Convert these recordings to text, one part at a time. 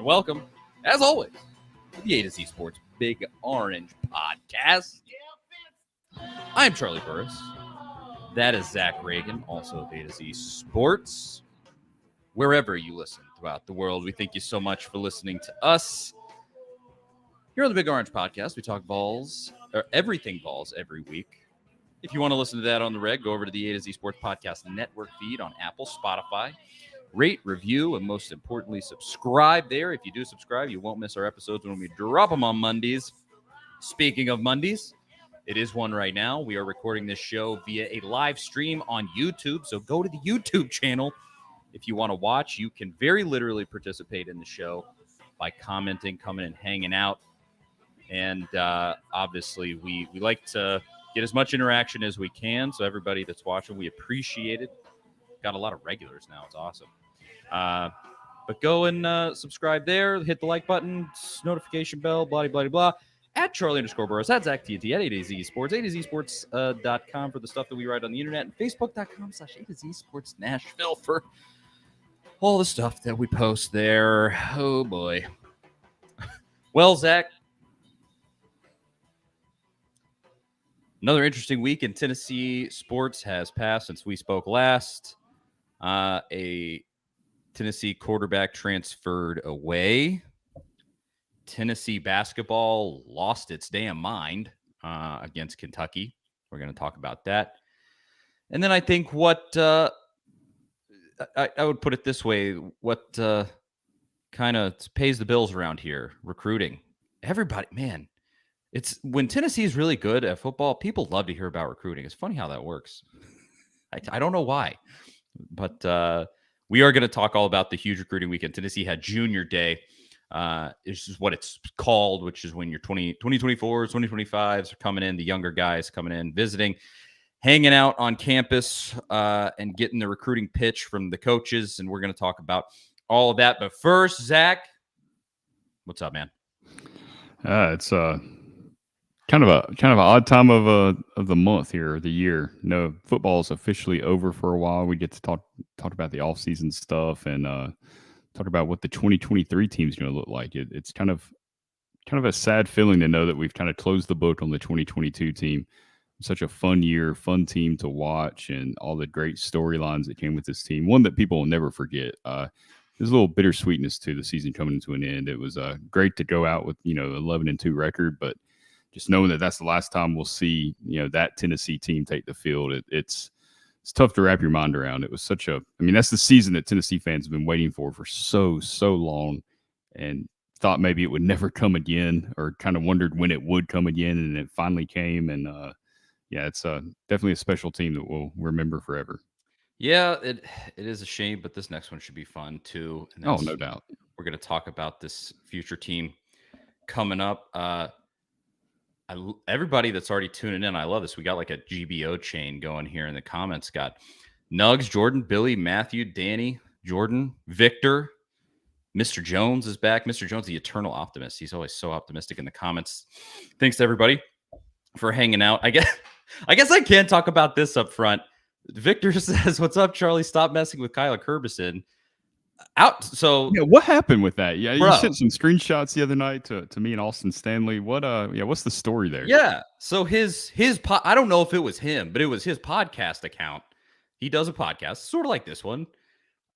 And welcome, as always, to the A to Z Sports Big Orange Podcast. I'm Charlie Burris. That is Zach Ragan, also of A to Z Sports. Wherever you listen throughout the world, we thank you so much for listening to us. Here on the Big Orange Podcast, we talk balls, or everything balls, every week. If you want to listen to that on the reg, go over to the A to Z Sports Podcast Network feed on Apple, Spotify. Rate, review, and most importantly, subscribe there. If you do subscribe, you won't miss our episodes when we drop them on Mondays. Speaking of Mondays, it is one right now. We are recording this show via a live stream on YouTube, so go to the YouTube channel. If you want to watch, you can very literally participate in the show by commenting, coming and hanging out. And obviously, we like to get as much interaction as we can. So everybody that's watching, we appreciate it. Got a lot of regulars now. It's awesome. But go and subscribe there. Hit the like button, notification bell, blah, blah, blah. At Charlie_Burris, at Zach TNT, at A to Z Sports, A to Z Sports.com for the stuff that we write on the internet, and Facebook.com/A to Z Sports Nashville for all the stuff that we post there. Oh, boy. Well, Zach, another interesting week in Tennessee sports has passed since we spoke last. A Tennessee quarterback transferred away. Tennessee basketball lost its damn mind against Kentucky. We're going to talk about that. And then I think what I would put it this way, what kind of pays the bills around here, recruiting. Everybody, man, it's when Tennessee is really good at football, people love to hear about recruiting. It's funny how that works. I don't know why, but we are going to talk all about the huge recruiting weekend. Tennessee had Junior Day. This is what it's called, which is when your 2024s, 2025s are coming in, the younger guys coming in, visiting, hanging out on campus, and getting the recruiting pitch from the coaches. And we're going to talk about all of that. But first, Zach, what's up, man? It's kind of an odd time of the month here, the year. No, football is officially over for a while. We get to talk about the off-season stuff and talk about what the 2023 team is going to look like. It's kind of a sad feeling to know that we've kind of closed the book on the 2022 team. Such a fun year, fun team to watch, and all the great storylines that came with this team. One that people will never forget. There's a little bittersweetness to the season coming to an end. It was great to go out with 11-2 record, but just knowing that that's the last time we'll see that Tennessee team take the field, it's tough to wrap your mind around. It was that's the season that Tennessee fans have been waiting for so long, and thought maybe it would never come again, or kind of wondered when it would come again, and it finally came. And it's definitely a special team that we'll remember forever. Yeah, it is a shame, but this next one should be fun too. And no doubt. We're going to talk about this future team coming up. Everybody that's already tuning in, I love this. We got like a GBO chain going here in the comments. Got Nugs, Jordan, Billy, Matthew, Danny, Jordan, Victor, Mr. Jones is back. Mr. Jones, the eternal optimist. He's always so optimistic in the comments. Thanks to everybody for hanging out. I guess I can talk about this up front. Victor says, "What's up, Charlie? Stop messing with Kyler Curbison." Out. So yeah, what happened with that? Yeah, bro, you sent some screenshots the other night to me and Austin Stanley. What's the story there? Yeah. So his I don't know if it was him, but it was his podcast account. He does a podcast, sort of like this one.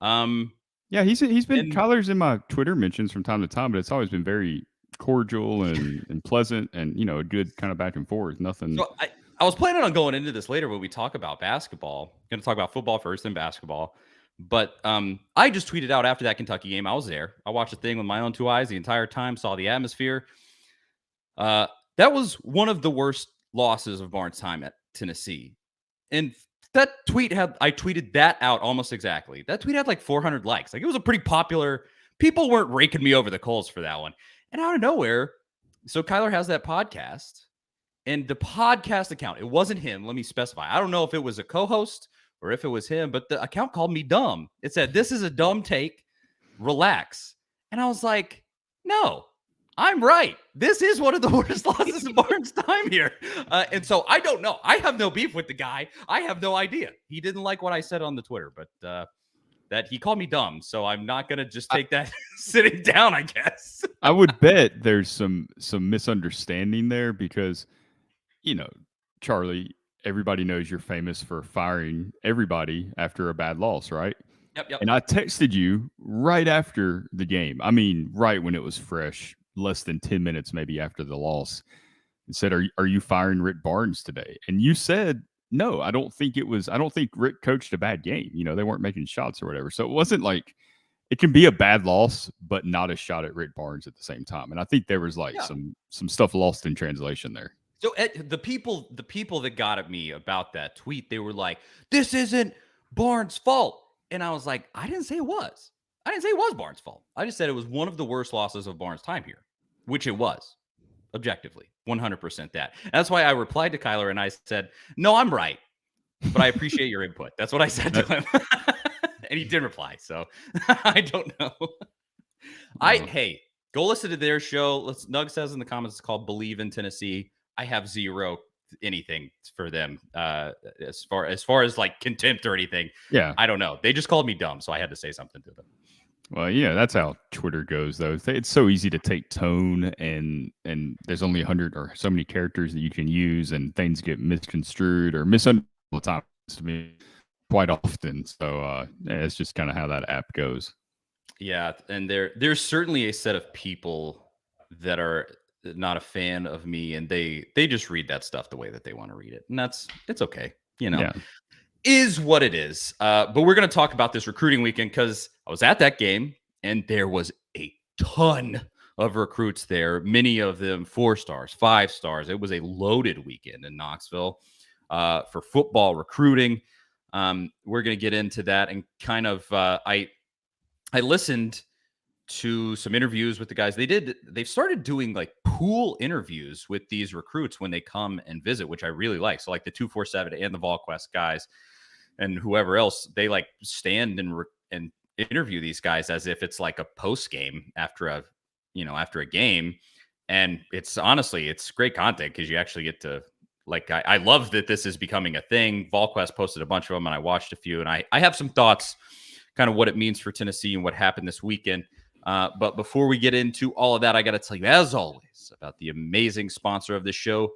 Yeah, he's been Kyler's in my Twitter mentions from time to time, but it's always been very cordial and pleasant, and a good kind of back and forth. Nothing. So I was planning on going into this later when we talk about basketball. Going to talk about football first, then basketball. But I just tweeted out after that Kentucky game. I was there. I watched the thing with my own two eyes the entire time, saw the atmosphere. That was one of the worst losses of Barnes' time at Tennessee. And that tweet I tweeted that out almost exactly. That tweet had like 400 likes. Like, it was a pretty popular, people weren't raking me over the coals for that one. And out of nowhere, so Kyler has that podcast, and the podcast account, it wasn't him. Let me specify. I don't know if it was a co-host or if it was him, but the account called me dumb. It said, "This is a dumb take. Relax." And I was like, no, I'm right. This is one of the worst losses in Barnes' time here. And so I don't know. I have no beef with the guy. I have no idea. He didn't like what I said on the Twitter, but that he called me dumb. So I'm not going to just take that sitting down, I guess. I would bet there's some misunderstanding there because, Charlie, everybody knows you're famous for firing everybody after a bad loss, right? Yep. And I texted you right after the game. I mean, right when it was fresh, less than 10 minutes maybe after the loss, and said, are you firing Rick Barnes today? And you said, no, I don't think Rick coached a bad game. They weren't making shots or whatever. So it wasn't like, it can be a bad loss, but not a shot at Rick Barnes at the same time. And I think there was some stuff lost in translation there. So the people that got at me about that tweet, they were like, this isn't Barnes' fault. And I was like, I didn't say it was. I didn't say it was Barnes' fault. I just said it was one of the worst losses of Barnes' time here, which it was, objectively, 100% that. And that's why I replied to Kyler and I said, no, I'm right, but I appreciate your input. That's what I said to him. And he did reply, so I don't know. Hey, go listen to their show. Nug says in the comments it's called Believe in Tennessee. I have zero anything for them as far as like contempt or anything. Yeah, I don't know. They just called me dumb, so I had to say something to them. Well, that's how Twitter goes, though. It's so easy to take tone, and there's only 100 or so many characters that you can use, and things get misconstrued or misunderstood all the time to me quite often. So it's just kind of how that app goes. Yeah, and there's certainly a set of people that are not a fan of me, and they just read that stuff the way that they want to read it, and it's okay, is what it is. But we're going to talk about this recruiting weekend because I was at that game, and there was a ton of recruits there, many of them 4 stars, 5 stars. It was a loaded weekend in Knoxville for football recruiting. We're going to get into that, and kind of I listened to some interviews with the guys. They've started doing like pool interviews with these recruits when they come and visit, which I really like. So like the 247 and the VolQuest guys and whoever else, they like stand and interview these guys as if it's like a post game after a game. And it's great content because you actually get to I love that this is becoming a thing. VolQuest posted a bunch of them and I watched a few, and I have some thoughts kind of what it means for Tennessee and what happened this weekend. But before we get into all of that, I got to tell you, as always, about the amazing sponsor of the show,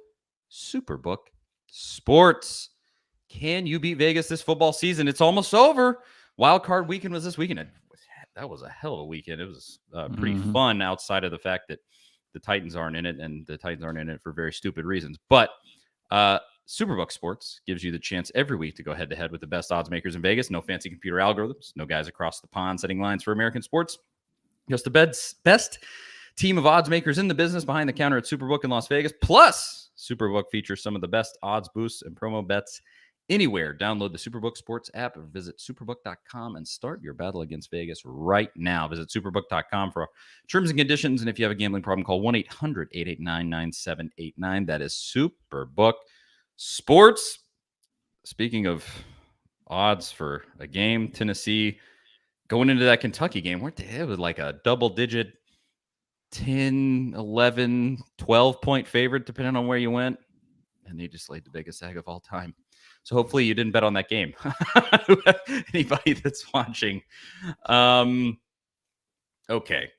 Superbook Sports. Can you beat Vegas this football season? It's almost over. Wild card weekend was this weekend. That was a hell of a weekend. It was pretty fun outside of the fact that the Titans aren't in it, and the Titans aren't in it for very stupid reasons. But Superbook Sports gives you the chance every week to go head-to-head with the best odds makers in Vegas. No fancy computer algorithms, no guys across the pond setting lines for American sports. Just the best team of odds makers in the business behind the counter at Superbook in Las Vegas. Plus, Superbook features some of the best odds boosts and promo bets anywhere. Download the Superbook Sports app or visit superbook.com and start your battle against Vegas right now. Visit superbook.com for terms and conditions. And if you have a gambling problem, call 1-800-889-9789. That is Superbook Sports. Speaking of odds for a game, Tennessee going into that Kentucky game, it was like a double-digit 10, 11, 12-point favorite, depending on where you went. And they just laid the biggest egg of all time. So hopefully you didn't bet on that game. Anybody that's watching. Okay.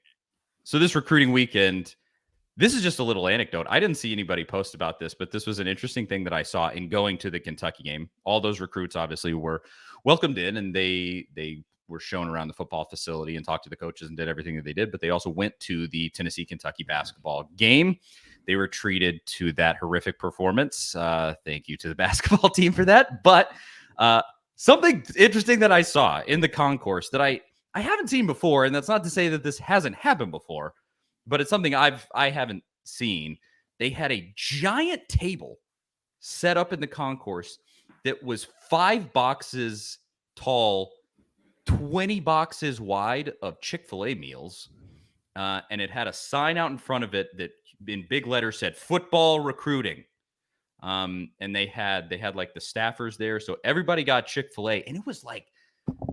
So this recruiting weekend, this is just a little anecdote. I didn't see anybody post about this, but this was an interesting thing that I saw in going to the Kentucky game. All those recruits obviously were welcomed in, and they were shown around the football facility and talked to the coaches and did everything that they did. But they also went to the Tennessee-Kentucky basketball game. They were treated to that horrific performance. Thank you to the basketball team for that. But something interesting that I saw in the concourse that I haven't seen before, and that's not to say that this hasn't happened before, but it's something I haven't seen. They had a giant table set up in the concourse that was 5 boxes tall, 20 boxes wide of Chick-fil-A meals. And it had a sign out in front of it that in big letters said football recruiting. And they had like the staffers there. So everybody got Chick-fil-A, and it was like,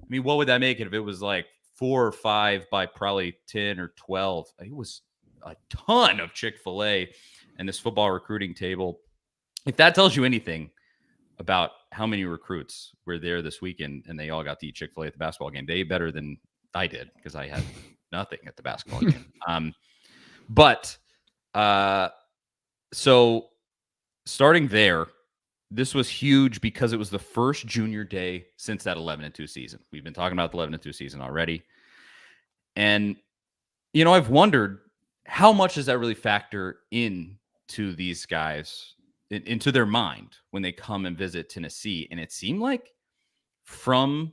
what would that make it if it was like 4 or 5 by probably 10 or 12? It was a ton of Chick-fil-A and this football recruiting table. If that tells you anything about how many recruits were there this weekend, and they all got to eat Chick-fil-A at the basketball game. They ate better than I did because I had nothing at the basketball game. But so starting there, this was huge because it was the first junior day since that 11-2 season. We've been talking about the 11-2 season already. And, I've wondered how much does that really factor into these guys, into their mind when they come and visit Tennessee. And it seemed like from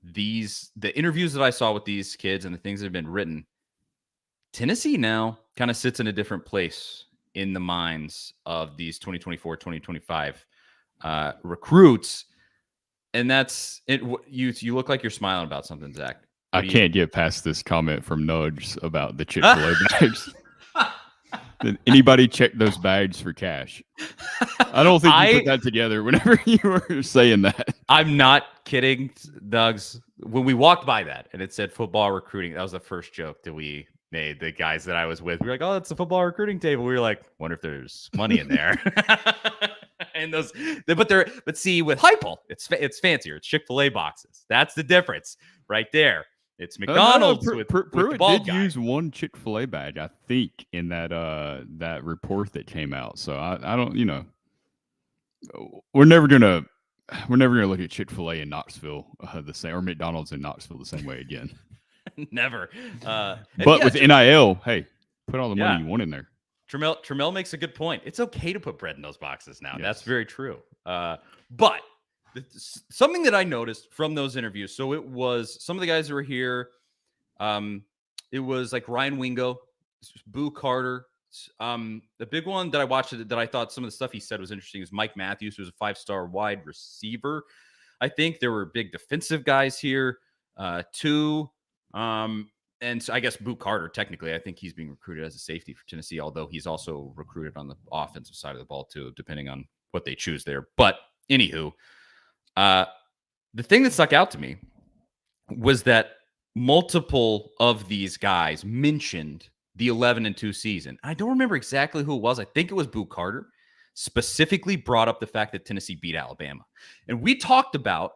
the interviews that I saw with these kids and the things that have been written, Tennessee now kind of sits in a different place in the minds of these 2024, 2025 recruits. And that's it. You look like you're smiling about something, Zach. I can't get past this comment from Nudge about the Chick-fil-A bags. Did anybody check those bags for cash? I don't think you put that together whenever you were saying that. I'm not kidding, Doug's. When we walked by that and it said football recruiting, that was the first joke that we made. The guys that I was with, we were like, "Oh, that's the football recruiting table." We were like, "Wonder if there's money in there." And but see, with Heupel, it's fancier. It's Chick-fil-A boxes. That's the difference right there. It's McDonald's with the bald guy. Use one Chick-fil-A badge, I think, in that report that came out. So I don't, we're never gonna look at Chick-fil-A in Knoxville the same, or McDonald's in Knoxville the same way again. Never. But with NIL, hey, put all the money you want in there. Trammell makes a good point. It's okay to put bread in those boxes now. Yes. That's very true. But something that I noticed from those interviews, so it was some of the guys that were here. It was like Ryan Wingo, Boo Carter. The big one that I watched that I thought some of the stuff he said was interesting is Mike Matthews, who's a 5-star wide receiver. I think there were big defensive guys here too. And so I guess Boo Carter, technically, I think he's being recruited as a safety for Tennessee, although he's also recruited on the offensive side of the ball too, depending on what they choose there. But anywho, the thing that stuck out to me was that multiple of these guys mentioned the 11-2 season. I don't remember exactly who it was. I think it was Boo Carter, specifically brought up the fact that Tennessee beat Alabama. And we talked about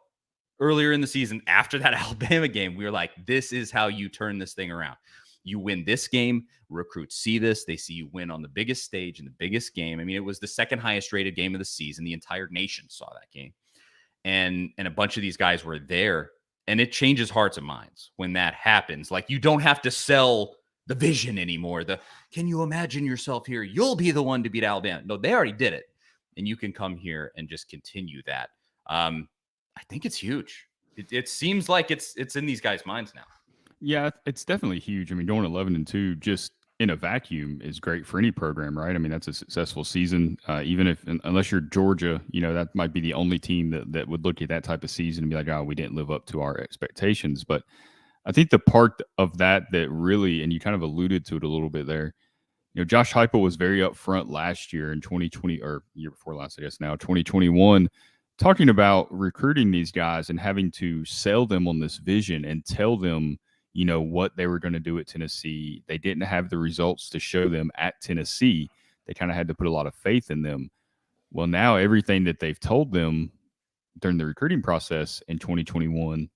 earlier in the season, after that Alabama game, we were like, this is how you turn this thing around. You win this game, recruits see this, they see you win on the biggest stage in the biggest game. I mean, it was the second highest rated game of the season. The entire nation saw that game. And a bunch of these guys were there, and it changes hearts and minds when that happens. Like, you don't have to sell the vision anymore. Can you imagine yourself here? You'll be the one to beat Alabama. No, they already did it. And you can come here and just continue that. I think it's huge. It seems like it's in these guys' minds now. Yeah, it's definitely huge. I mean, going 11-2 just in a vacuum is great for any program, right? I mean, that's a successful season. Even unless you're Georgia, that might be the only team that would look at that type of season and be like, "Oh, we didn't live up to our expectations." But I think the part of that really, and you kind of alluded to it a little bit there, Josh Heupel was very upfront last year in 2020, or year before last, I guess now, 2021, talking about recruiting these guys and having to sell them on this vision and tell them, what they were going to do at Tennessee. They didn't have the results to show them at Tennessee. They kind of had to put a lot of faith in them. Well, now everything that they've told them during the recruiting process in 2021,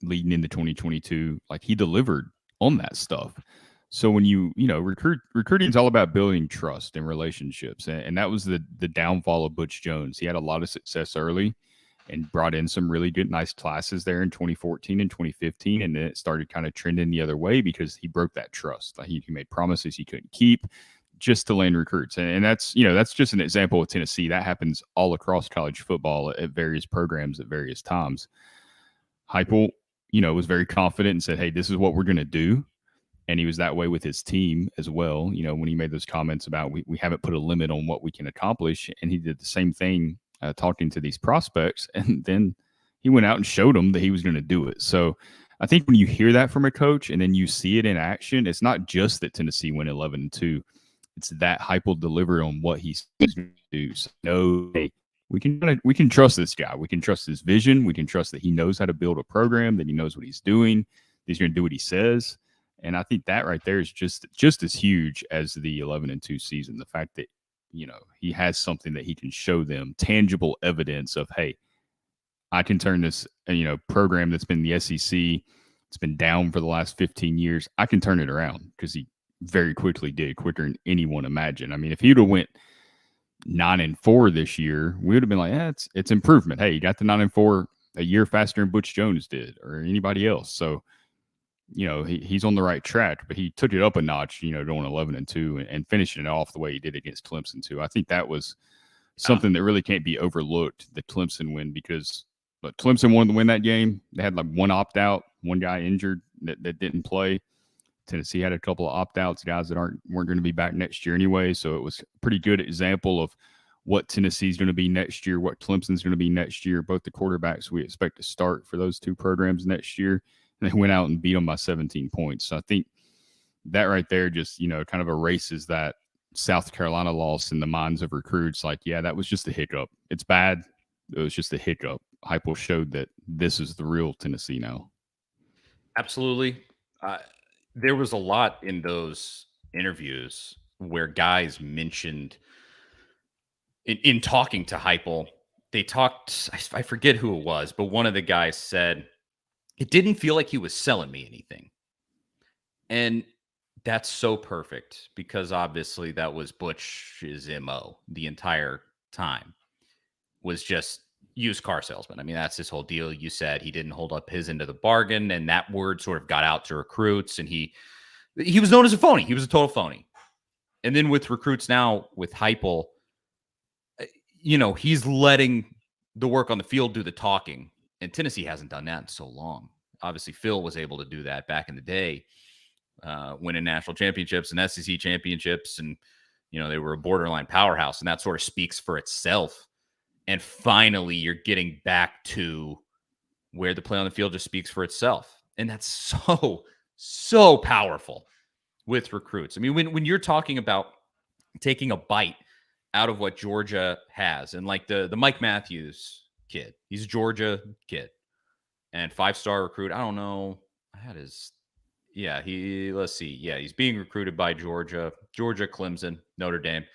leading into 2022, like, he delivered on that stuff. So when recruiting is all about building trust and relationships. And that was the downfall of Butch Jones. He had a lot of success early and brought in some really good, nice classes there in 2014 and 2015. And then it started kind of trending the other way because he broke that trust. Like, he made promises he couldn't keep just to land recruits. And that's just an example of Tennessee. That happens all across college football at various programs at various times. Heupel, was very confident and said, "Hey, this is what we're going to do." And he was that way with his team as well. When he made those comments about we haven't put a limit on what we can accomplish. And he did the same thing talking to these prospects. And then he went out and showed them that he was going to do it. So I think when you hear that from a coach and then you see it in action, it's not just that Tennessee went 11-2. It's that Heupel delivered on what he's going to do. So, hey, we can trust this guy. We can trust his vision. We can trust that he knows how to build a program, that he knows what he's doing. He's going to do what he says. And I think that right there is just as huge as the 11-2 season. The fact that he has something that he can show them, tangible evidence of, hey, I can turn this, program that's been the SEC, it's been down for the last 15 years. I can turn it around, because he very quickly did, quicker than anyone imagined. I mean, if he'd have went 9-4 this year, we would have been like, it's improvement. Hey, you got the 9-4 a year faster than Butch Jones did or anybody else. So, he's on the right track, but he took it up a notch, going 11-2 and finishing it off the way he did against Clemson too. I think that was something that really can't be overlooked, the Clemson win, because Clemson wanted to win that game. They had like one opt-out, one guy injured that didn't play. Tennessee had a couple of opt-outs, guys that weren't going to be back next year anyway. So it was a pretty good example of what Tennessee's going to be next year, what Clemson's going to be next year. Both the quarterbacks we expect to start for those two programs next year. And they went out and beat them by 17 points. So I think that right there just, kind of erases that South Carolina loss in the minds of recruits. Like, yeah, that was just a hiccup. It's bad. It was just a hiccup. Heupel showed that this is the real Tennessee now. Absolutely. There was a lot in those interviews where guys mentioned in talking to Heupel, they talked, I forget who it was, but one of the guys said, it didn't feel like he was selling me anything. And that's so perfect, because obviously that was Butch's MO the entire time, was just used car salesman. I mean, that's his whole deal. You said he didn't hold up his end of the bargain, and that word sort of got out to recruits, and he was known as a phony. He was a total phony. And then with recruits now, with Heupel, he's letting the work on the field do the talking. And Tennessee hasn't done that in so long. Obviously, Phil was able to do that back in the day, winning national championships and SEC championships. And, they were a borderline powerhouse. And that sort of speaks for itself. And finally, you're getting back to where the play on the field just speaks for itself. And that's so, so powerful with recruits. I mean, when you're talking about taking a bite out of what Georgia has, and like the Mike Matthews kid, he's a Georgia kid and 5-star recruit. I don't know. Let's see. Yeah, he's being recruited by Georgia, Clemson, Notre Dame.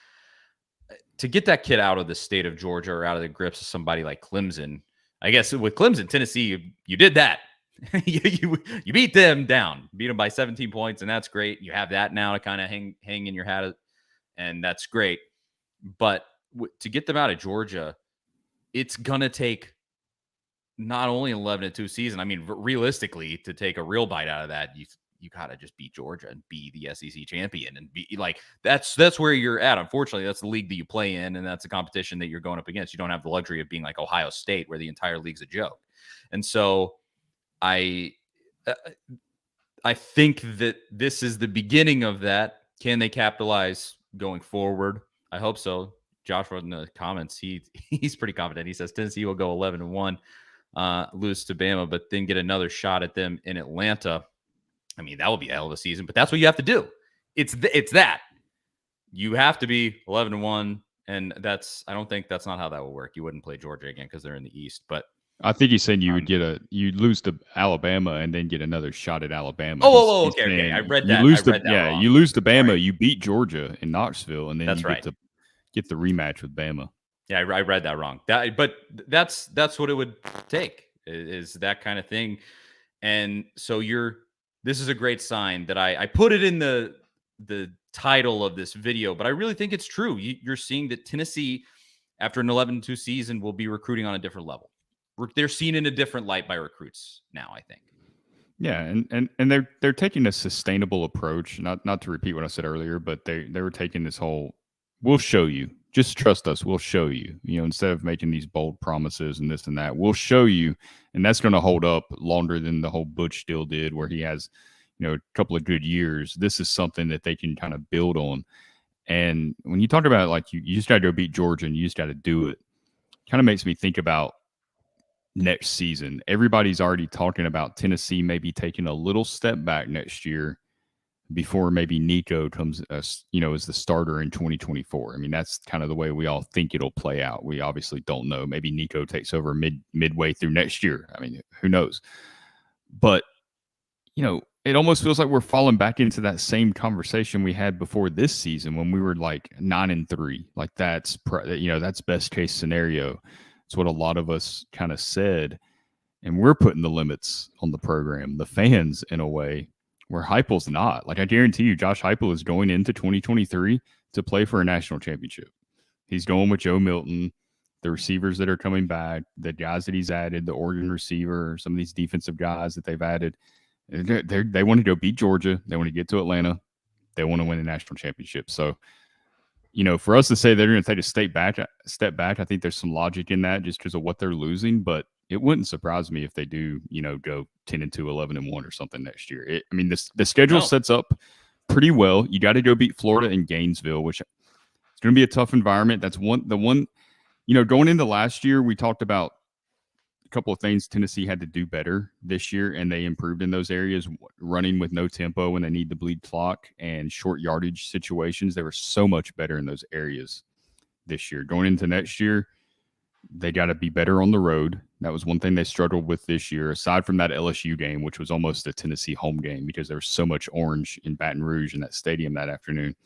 To get that kid out of the state of Georgia or out of the grips of somebody like Clemson, I guess with Clemson, Tennessee, you did that. you beat them down, beat them by 17 points, and that's great. You have that now to kind of hang in your hat, and that's great. But to get them out of Georgia, it's going to take not only 11-2 season. I mean, realistically, to take a real bite out of that, you got to just beat Georgia and be the SEC champion and be like, that's where you're at. Unfortunately, that's the league that you play in, and that's the competition that you're going up against. You don't have the luxury of being like Ohio State, where the entire league's a joke. And so I think that this is the beginning of that. Can they capitalize going forward? I hope so. Josh wrote in the comments, he's pretty confident. He says Tennessee will go 11-1, lose to Bama, but then get another shot at them in Atlanta. I mean, that would be a hell of a season, but that's what you have to do. It's that. You have to be 11-1, and I don't think that's not how that will work. You wouldn't play Georgia again because they're in the East, but I think he said you'd lose to Alabama and then get another shot at Alabama. Okay. I read that. You lose to Bama, right. You beat Georgia in Knoxville, and then get the rematch with Bama. Yeah, I read that wrong. But that's what it would take, is that kind of thing. And so this is a great sign that I put it in the title of this video, but I really think it's true. You're seeing that Tennessee, after an 11-2 season, will be recruiting on a different level. They're seen in a different light by recruits now, I think. Yeah, and they're taking a sustainable approach. Not to repeat what I said earlier, but they were taking this whole, we'll show you. Just trust us. We'll show you. Instead of making these bold promises and this and that, we'll show you. And that's going to hold up longer than the whole Butch deal did, where he has, a couple of good years. This is something that they can kind of build on. And when you talk about, like, you just got to go beat Georgia and you just got to do it, kind of makes me think about next season. Everybody's already talking about Tennessee maybe taking a little step back next year before maybe Nico comes as the starter in 2024. I mean, that's kind of the way we all think it'll play out. We obviously don't know. Maybe Nico takes over midway through next year. I mean, who knows? But it almost feels like we're falling back into that same conversation we had before this season when we were like 9-3. Like that's that's best case scenario. It's what a lot of us kind of said, and we're putting the limits on the program, the fans, in a way where Heupel's not. Like I guarantee you, Josh Heupel is going into 2023 to play for a national championship. He's going with Joe Milton, the receivers that are coming back, the guys that he's added, the Oregon receiver, some of these defensive guys that they've added. They want to go beat Georgia. They want to get to Atlanta. They want to win a national championship. So, for us to say they're going to take a step back, I think there's some logic in that just because of what they're losing. But it wouldn't surprise me if they do, go 10-2, 11-1 or something next year. The schedule sets up pretty well. You got to go beat Florida and Gainesville, which is going to be a tough environment. That's going into last year, we talked about a couple of things Tennessee had to do better this year, and they improved in those areas, running with no tempo when they need to bleed clock and short yardage situations. They were so much better in those areas this year. Going into next year, they got to be better on the road. That was one thing they struggled with this year, aside from that LSU game, which was almost a Tennessee home game because there was so much orange in Baton Rouge in that stadium that afternoon.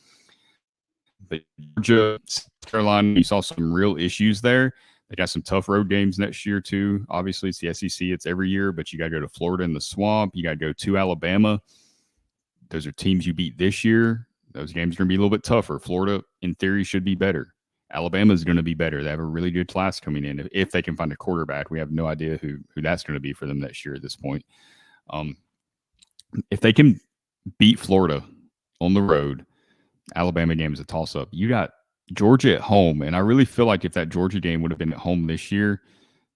But Georgia, South Carolina, you saw some real issues there. They got some tough road games next year, too. Obviously, it's the SEC. It's every year, but you got to go to Florida in the Swamp. You got to go to Alabama. Those are teams you beat this year. Those games are going to be a little bit tougher. Florida, in theory, should be better. Alabama is going to be better. They have a really good class coming in. If they can find a quarterback, we have no idea who that's going to be for them next year at this point. If they can beat Florida on the road, Alabama game is a toss-up. You got Georgia at home, and I really feel like if that Georgia game would have been at home this year,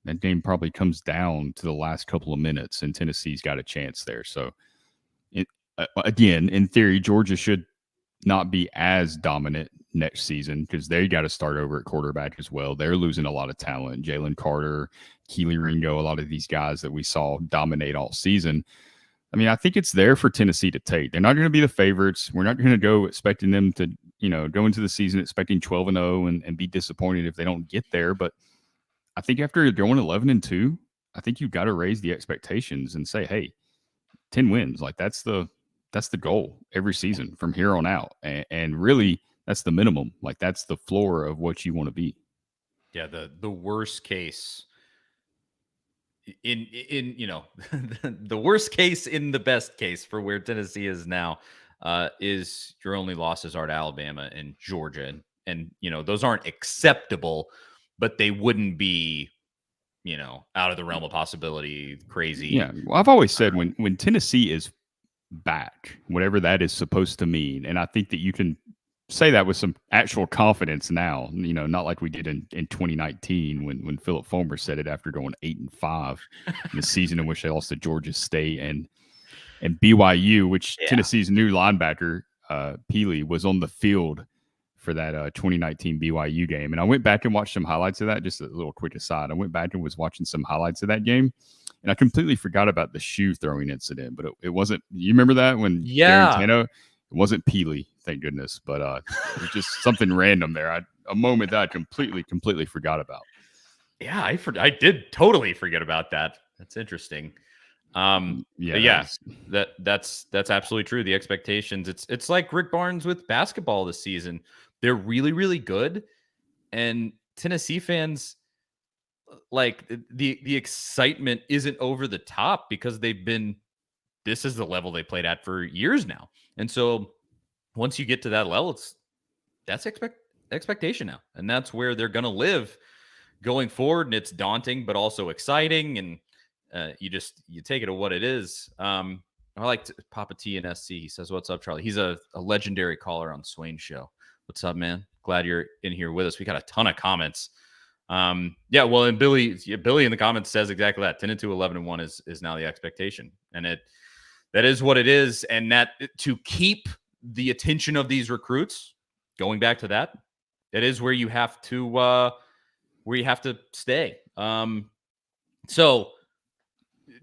that game probably comes down to the last couple of minutes, and Tennessee's got a chance there. So, again, in theory, Georgia should not be as dominant next season because they got to start over at quarterback as well. They're losing a lot of talent. Jalen Carter, Keely Ringo, a lot of these guys that we saw dominate all season. I think it's there for Tennessee to take. They're not going to be the favorites. We're not going to go expecting them to, go into the season expecting 12-0 and be disappointed if they don't get there. But I think after going 11-2, I think you've got to raise the expectations and say, hey, 10 wins. Like that's the goal every season from here on out. And really, that's the minimum. Like that's the floor of what you want to be. Yeah, the worst case in the worst case in the best case for where Tennessee is now is your only losses are to Alabama and Georgia. And those aren't acceptable, but they wouldn't be, out of the realm of possibility, crazy. Yeah. Well, I've always said when Tennessee is back, whatever that is supposed to mean, and I think that you can say that with some actual confidence now, not like we did in 2019 when Philip Fulmer said it after going 8-5 in the season in which they lost to Georgia State and BYU, which Tennessee's new linebacker, Peely, was on the field for that 2019 BYU game. And I went back and watched some highlights of that. Just a little quick aside. I went back and was watching some highlights of that game, and I completely forgot about the shoe throwing incident, but it wasn't, you remember that when Garantano, it wasn't Peely, thank goodness, but it was just something random there. A moment that I completely forgot about. Yeah, I did totally forget about that. That's interesting. That's absolutely true. The expectations, it's like Rick Barnes with basketball this season. They're really, really good, and Tennessee fans, like the excitement isn't over the top because this is the level they played at for years now. And so once you get to that level, that's expectation now. And that's where they're going to live going forward. And it's daunting, but also exciting. And you take it to what it is. I like Papa T and SC. He says, "What's up, Charlie?" He's a legendary caller on Swain's show. What's up, man? Glad you're in here with us. We got a ton of comments. And Billy in the comments says exactly that. 10-2, 11-1 is now the expectation. And that is what it is. And that to keep the attention of these recruits, going back to that is where you have to stay. So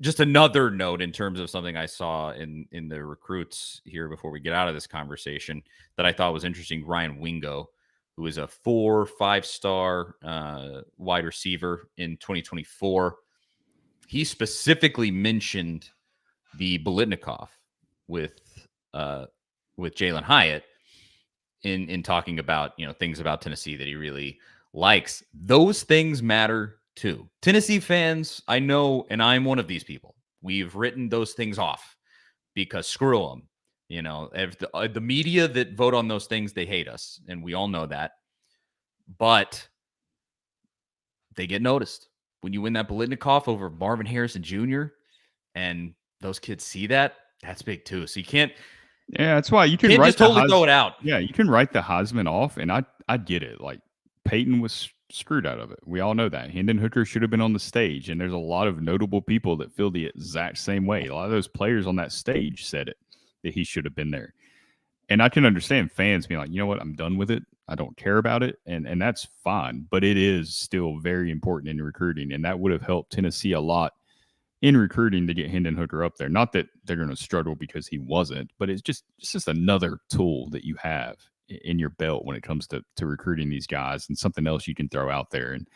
just another note in terms of something I saw in the recruits here before we get out of this conversation that I thought was interesting. Ryan Wingo, who is a 4-5-star wide receiver in 2024. He specifically mentioned the Bolitnikov with Jalen Hyatt in talking about, things about Tennessee that he really likes. Those things matter too. Tennessee fans, I know, and I'm one of these people. We've written those things off because screw them. If the media that vote on those things, they hate us, and we all know that. But they get noticed. When you win that Biletnikoff over Marvin Harrison Jr., and those kids see that, that's big too. So you can't. Yeah, that's why you can Can't write just totally throw it out. Yeah, you can write the Heisman off, and I get it. Like Peyton was screwed out of it. We all know that. Hendon Hooker should have been on the stage, and there's a lot of notable people that feel the exact same way. A lot of those players on that stage said it, that he should have been there. And I can understand fans being like, you know what, I'm done with it. I don't care about it, and that's fine. But it is still very important in recruiting, and that would have helped Tennessee a lot in recruiting to get Hendon Hooker up there. Not that they're going to struggle because he wasn't, but it's just another tool that you have in your belt when it comes to recruiting these guys, and something else you can throw out there. And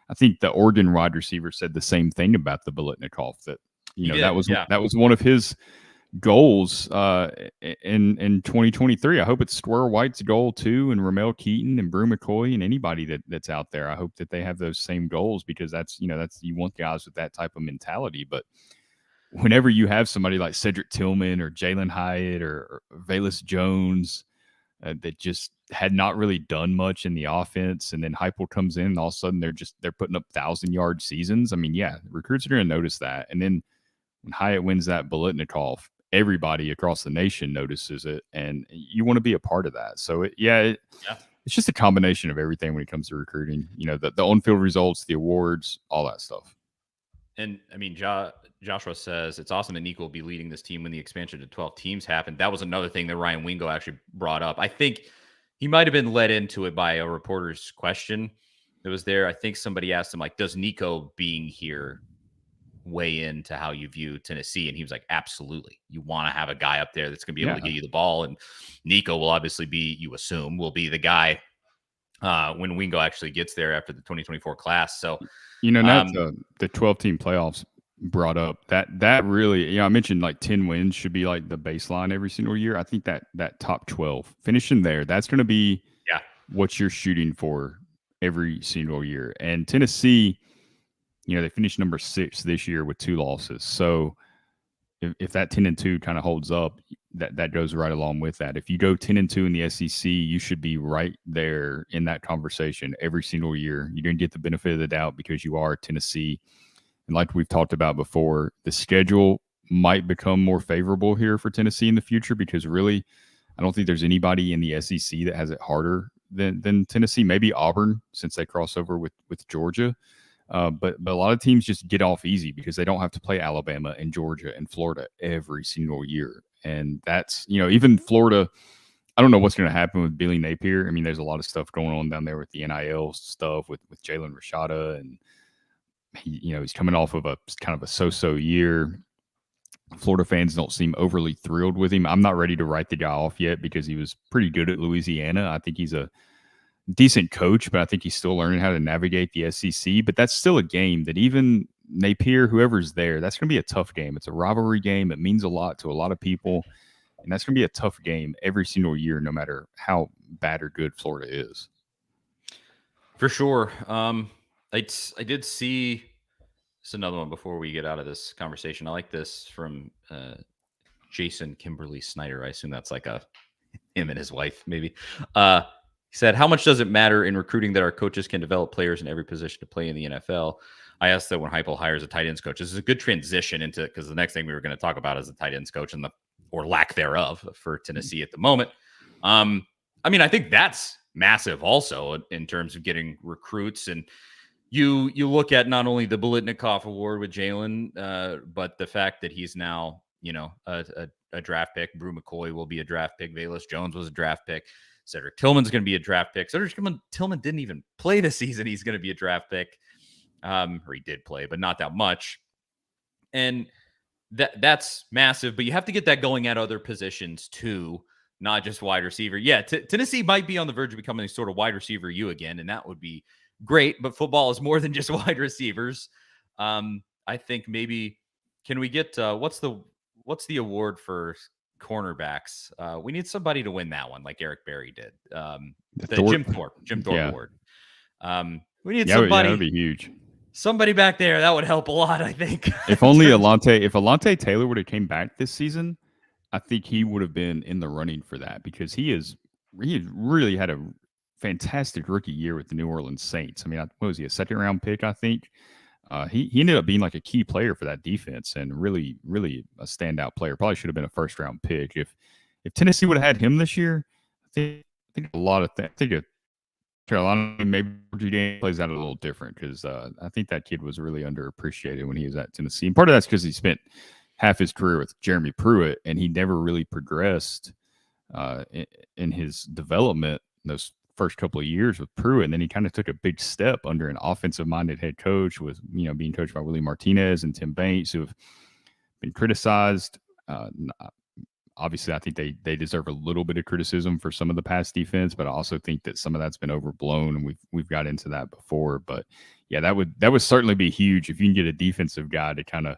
I think the Oregon wide receiver said the same thing about the Biletnikoff, that that was one of his goals in 2023. I hope it's Squirrel White's goal too, and Ramel Keaton and Brew McCoy and anybody that's out there. I hope that they have those same goals, because that's you want guys with that type of mentality. But whenever you have somebody like Cedric Tillman or Jalen Hyatt or Velus Jones that just had not really done much in the offense, and then Heupel comes in and all of a sudden they're putting up 1,000-yard seasons. I mean, yeah, recruits are going to notice that. And then when Hyatt wins that Biletnikoff, everybody across the nation notices it, and you want to be a part of that. So it's just a combination of everything when it comes to recruiting. The on-field results, the awards, all that stuff. And I mean, Joshua says it's awesome that Nico will be leading this team when the expansion to 12 teams happened. That was another thing that Ryan Wingo actually brought up. I think he might have been led into it by a reporter's question that was there. I think somebody asked him, like, does Nico being here weigh into how you view Tennessee? And he was like, absolutely. You want to have a guy up there that's going to be able to get you the ball. And Nico will obviously be, you assume, will be the guy when Wingo actually gets there after the 2024 class. So, that's the 12-team playoffs brought up. That really, I mentioned like 10 wins should be like the baseline every single year. I think that top 12, finishing there, that's going to be what you're shooting for every single year. And Tennessee, they finished number 6 this year with 2 losses. So if that 10-2 kind of holds up, that goes right along with that. If you go 10-2 in the SEC, you should be right there in that conversation every single year. You're going to get the benefit of the doubt because you are Tennessee. And like we've talked about before, the schedule might become more favorable here for Tennessee in the future, because really, I don't think there's anybody in the SEC that has it harder than Tennessee. Maybe Auburn, since they cross over with Georgia. But a lot of teams just get off easy because they don't have to play Alabama and Georgia and Florida every single year. And that's, even Florida, I don't know what's going to happen with Billy Napier. I mean, there's a lot of stuff going on down there with the NIL stuff with Jalen Rashada, and he's coming off of a kind of a so-so year. Florida fans don't seem overly thrilled with him. I'm not ready to write the guy off yet because he was pretty good at Louisiana. I think he's a decent coach, but I think he's still learning how to navigate the SEC. But that's still a game that even Napier, whoever's there, that's going to be a tough game. It's a rivalry game. It means a lot to a lot of people, and that's going to be a tough game every single year, no matter how bad or good Florida is. For sure. I did see it's another one before we get out of this conversation. I like this from Jason Kimberly Snyder. I assume that's like him and his wife, maybe. He said, how much does it matter in recruiting that our coaches can develop players in every position to play in the NFL? I asked that when Heupel hires a tight ends coach. This is a good transition into, because the next thing we were going to talk about is the tight ends coach and or lack thereof for Tennessee at the moment. I mean, I think that's massive also in terms of getting recruits. And you look at not only the Biletnikoff Award with Jalen, but the fact that he's now, a draft pick. Brew McCoy will be a draft pick. Velus Jones was a draft pick. Cedric Tillman's going to be a draft pick. Cedric Tillman didn't even play this season. He's going to be a draft pick. Or he did play, but not that much. And that's massive, but you have to get that going at other positions too, not just wide receiver. Yeah, Tennessee might be on the verge of becoming a sort of wide receiver you again, and that would be great, but football is more than just wide receivers. I think maybe, can we get, what's the award for cornerbacks. We need somebody to win that one, like Eric Berry did. The Thorpe. Jim Thorpe Yeah. Award. We need Yeah, somebody. that'd be huge. Somebody back there that would help a lot, I think. If only Alante Taylor would have came back this season, I think he would have been in the running for that because he really had a fantastic rookie year with the New Orleans Saints. I mean, what was he, a second-round pick, I think? He ended up being like a key player for that defense and really, really a standout player. Probably should have been a first-round pick. If Tennessee would have had him this year, I think a lot of things. I think Carolina, maybe Virginia plays out a little different because I think that kid was really underappreciated when he was at Tennessee. And part of that's because he spent half his career with Jeremy Pruitt, and he never really progressed in his development those first couple of years with Pruitt. And then he kind of took a big step under an offensive-minded head coach with, being coached by Willie Martinez and Tim Banks, who have been criticized. Obviously, I think they deserve a little bit of criticism for some of the past defense, but I also think that some of that's been overblown, and we've got into that before. But yeah, that would certainly be huge if you can get a defensive guy to kind of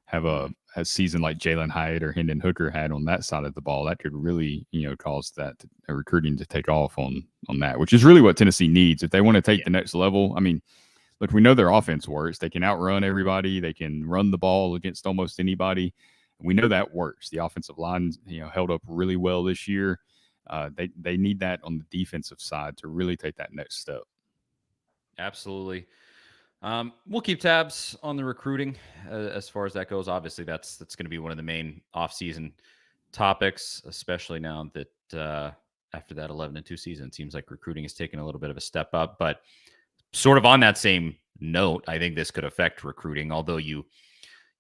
have a season like Jalen Hyatt or Hendon Hooker had on that side of the ball. That could really cause that recruiting to take off on that, which is really what Tennessee needs if they want to take the next level. I mean, look, we know their offense works. They can outrun everybody. They can run the ball against almost anybody. We know that works. The offensive line, held up really well this year. They need that on the defensive side to really take that next step. Absolutely. We'll keep tabs on the recruiting as far as that goes. Obviously, that's going to be one of the main off-season topics, especially now that after that 11-2 season, it seems like recruiting has taken a little bit of a step up. But sort of on that same note, I think this could affect recruiting, although you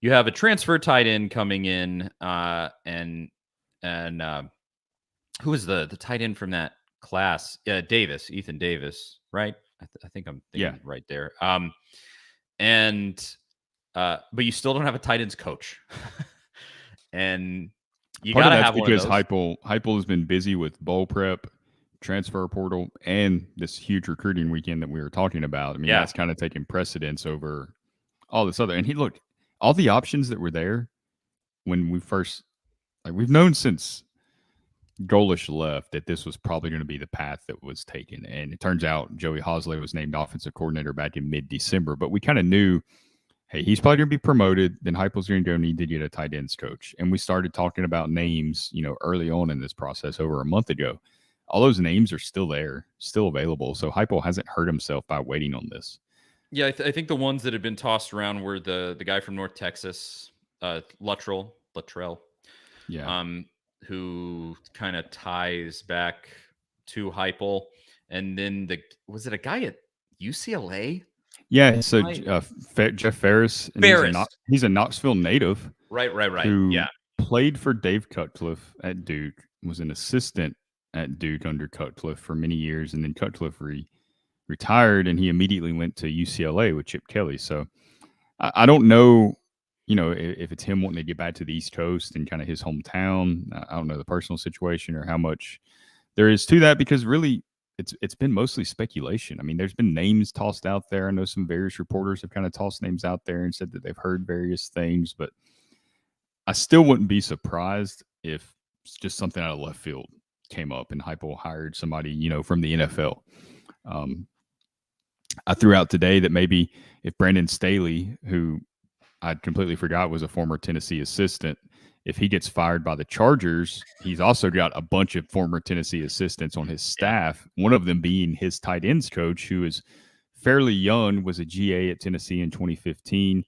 have a transfer tight end coming in, and who is the tight end from that class? Ethan Davis, right? I think I'm thinking right there. But you still don't have a tight ends coach, and you got to have one of those. Heupel has been busy with bowl prep, transfer portal, and this huge recruiting weekend that we were talking about. I mean, that's kind of taking precedence over all this other. And all the options that were there when we first, we've known since Golish left that this was probably going to be the path that was taken. And it turns out Joey Hosley was named offensive coordinator back in mid-December, but we kind of knew, hey, he's probably going to be promoted. Then Heupel's going to go need to get a tight ends coach. And we started talking about names, early on in this process over a month ago. All those names are still there, still available. So Heupel hasn't hurt himself by waiting on this. Yeah, I think the ones that have been tossed around were the guy from North Texas, Luttrell, who kind of ties back to Heupel, and then was it a guy at UCLA? Yeah, so Jeff Ferris. He's a Knoxville native. Right. Who played for Dave Cutcliffe at Duke, was an assistant at Duke under Cutcliffe for many years, and then Cutcliffe retired, and he immediately went to UCLA with Chip Kelly. So I don't know, if it's him wanting to get back to the East Coast and kind of his hometown. I don't know the personal situation or how much there is to that, because really it's been mostly speculation. I mean, there's been names tossed out there. I know some various reporters have kind of tossed names out there and said that they've heard various things, but I still wouldn't be surprised if it's just something out of left field came up and Heupel hired somebody, from the NFL. I threw out today that maybe if Brandon Staley, who I completely forgot was a former Tennessee assistant, if he gets fired by the Chargers, he's also got a bunch of former Tennessee assistants on his staff, one of them being his tight ends coach, who is fairly young, was a GA at Tennessee in 2015,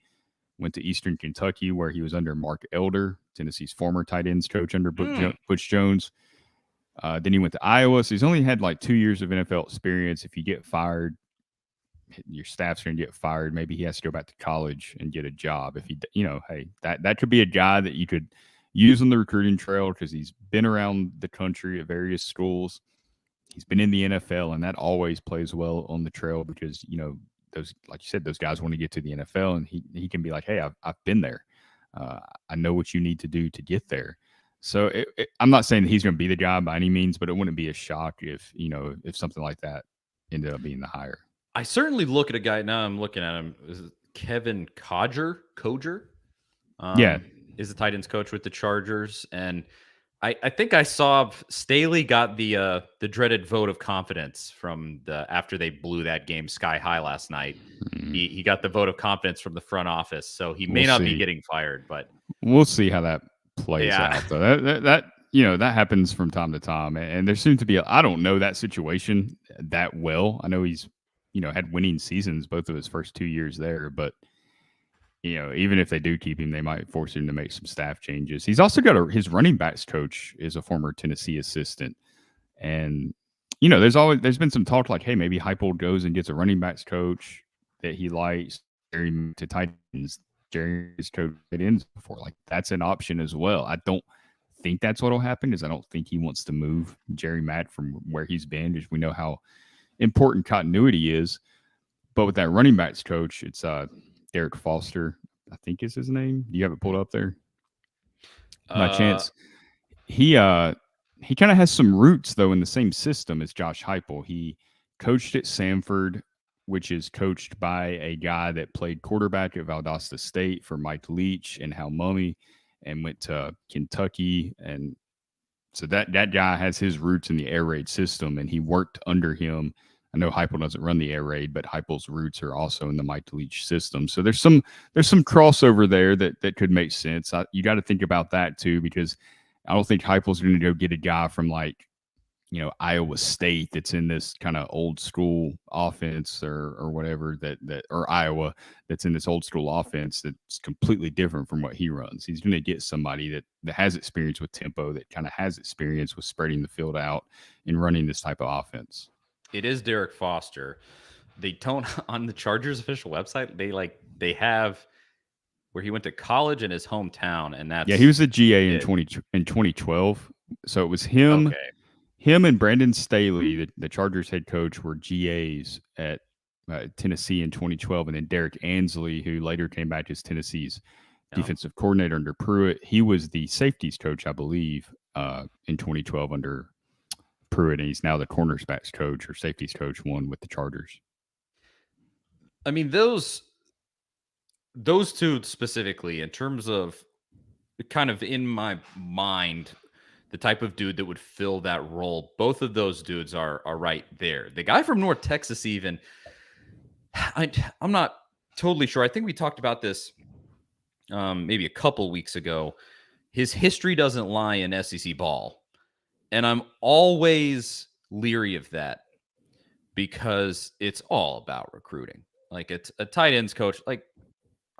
went to Eastern Kentucky where he was under Mark Elder, Tennessee's former tight ends coach under Butch Jones. Then he went to Iowa, so he's only had like 2 years of NFL experience. If you get fired, your staff's going to get fired. Maybe he has to go back to college and get a job. If he, hey, that could be a guy that you could use on the recruiting trail because he's been around the country at various schools. He's been in the NFL, and that always plays well on the trail because, those, like you said, those guys want to get to the NFL, and he can be like, hey, I've been there. I know what you need to do to get there. So I'm not saying that he's going to be the guy by any means, but it wouldn't be a shock if something like that ended up being the hire. I certainly look at a guy now. I'm looking at him. Is it Kevin Coger? Is the tight ends coach with the Chargers, and I think I saw Staley got the dreaded vote of confidence from after they blew that game sky high last night. He got the vote of confidence from the front office, so he may not be getting fired, but we'll see how that plays out. Though that that happens from time to time, and there seems to be I don't know that situation that well. I know he's had winning seasons both of his first 2 years there, but even if they do keep him, they might force him to make some staff changes. He's also got his running backs coach is a former Tennessee assistant. And, there's been some talk like, hey, maybe Heupel goes and gets a running backs coach that he likes to tight ends. Jerry's coach tight ends before. Like, that's an option as well. I don't think that's what will happen I don't think he wants to move Jerry Matt from where he's been, because we know how important continuity is. But with that running backs coach, it's Derek Foster, I think is his name. Do you have it pulled up there? By chance? He kind of has some roots though in the same system as Josh Heupel. He coached at Samford, which is coached by a guy that played quarterback at Valdosta State for Mike Leach and Hal Mumme, and went to Kentucky. And so that guy has his roots in the air raid system, and he worked under him. I know Heupel doesn't run the air raid, but Heupel's roots are also in the Mike Leach system. So there's some crossover there that could make sense. You got to think about that too, because I don't think Heupel's going to go get a guy from Iowa State that's in this kind of old school offense or whatever or Iowa that's in this old school offense that's completely different from what he runs. He's going to get somebody that has experience with tempo, that kind of has experience with spreading the field out and running this type of offense. It is Derek Foster. They don't on the Chargers official website. They have where he went to college in his hometown, and that's he was a GA in 2012. So it was him. Okay. Him and Brandon Staley, the Chargers head coach, were GAs at Tennessee in 2012, and then Derek Ansley, who later came back as Tennessee's defensive coordinator under Pruitt, he was the safeties coach, I believe, in 2012 under Pruitt, and he's now the cornerbacks coach or safeties coach one with the Chargers. I mean, those two specifically, in terms of kind of in my mind, the type of dude that would fill that role, both of those dudes are right there. The guy from North Texas, even, I'm not totally sure. I think we talked about this maybe a couple weeks ago. His history doesn't lie in SEC ball. And I'm always leery of that because it's all about recruiting. Like, it's a tight ends coach. Like,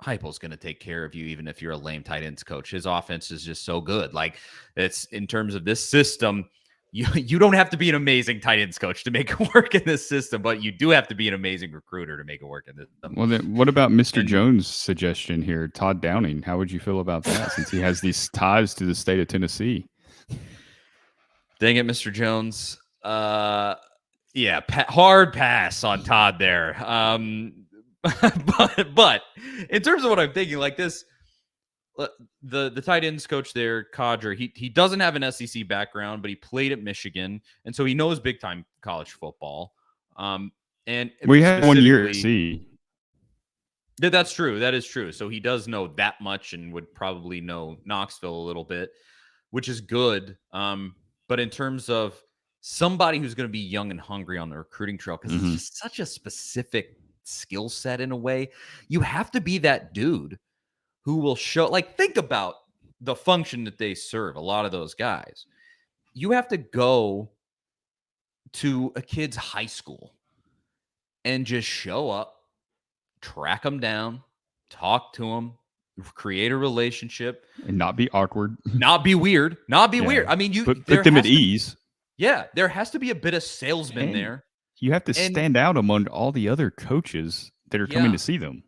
Heupel's going to take care of you even if you're a lame tight ends coach. His offense is just so good. Like, it's in terms of this system, you don't have to be an amazing tight ends coach to make it work in this system, but you do have to be an amazing recruiter to make it work in this system. Well, then what about Mr. Jones' suggestion here, Todd Downing? How would you feel about that since he has these ties to the state of Tennessee? Dang it, Mr. Jones. Hard pass on Todd there. But in terms of what I'm thinking, like this, the tight ends coach there, Codger, he doesn't have an SEC background, but he played at Michigan, and so he knows big time college football. And we had 1 year at C. That's true. That is true. So he does know that much and would probably know Knoxville a little bit, which is good. But in terms of somebody who's going to be young and hungry on the recruiting trail, because it's just such a specific skill set in a way, you have to be that dude who will show, like, think about the function that they serve. A lot of those guys, you have to go to a kid's high school and just show up, track them down, talk to them, create a relationship, and not be awkward, not be weird, weird. I mean, put them at ease. There has to be a bit of salesman there. You have to stand out among all the other coaches that are coming to see them.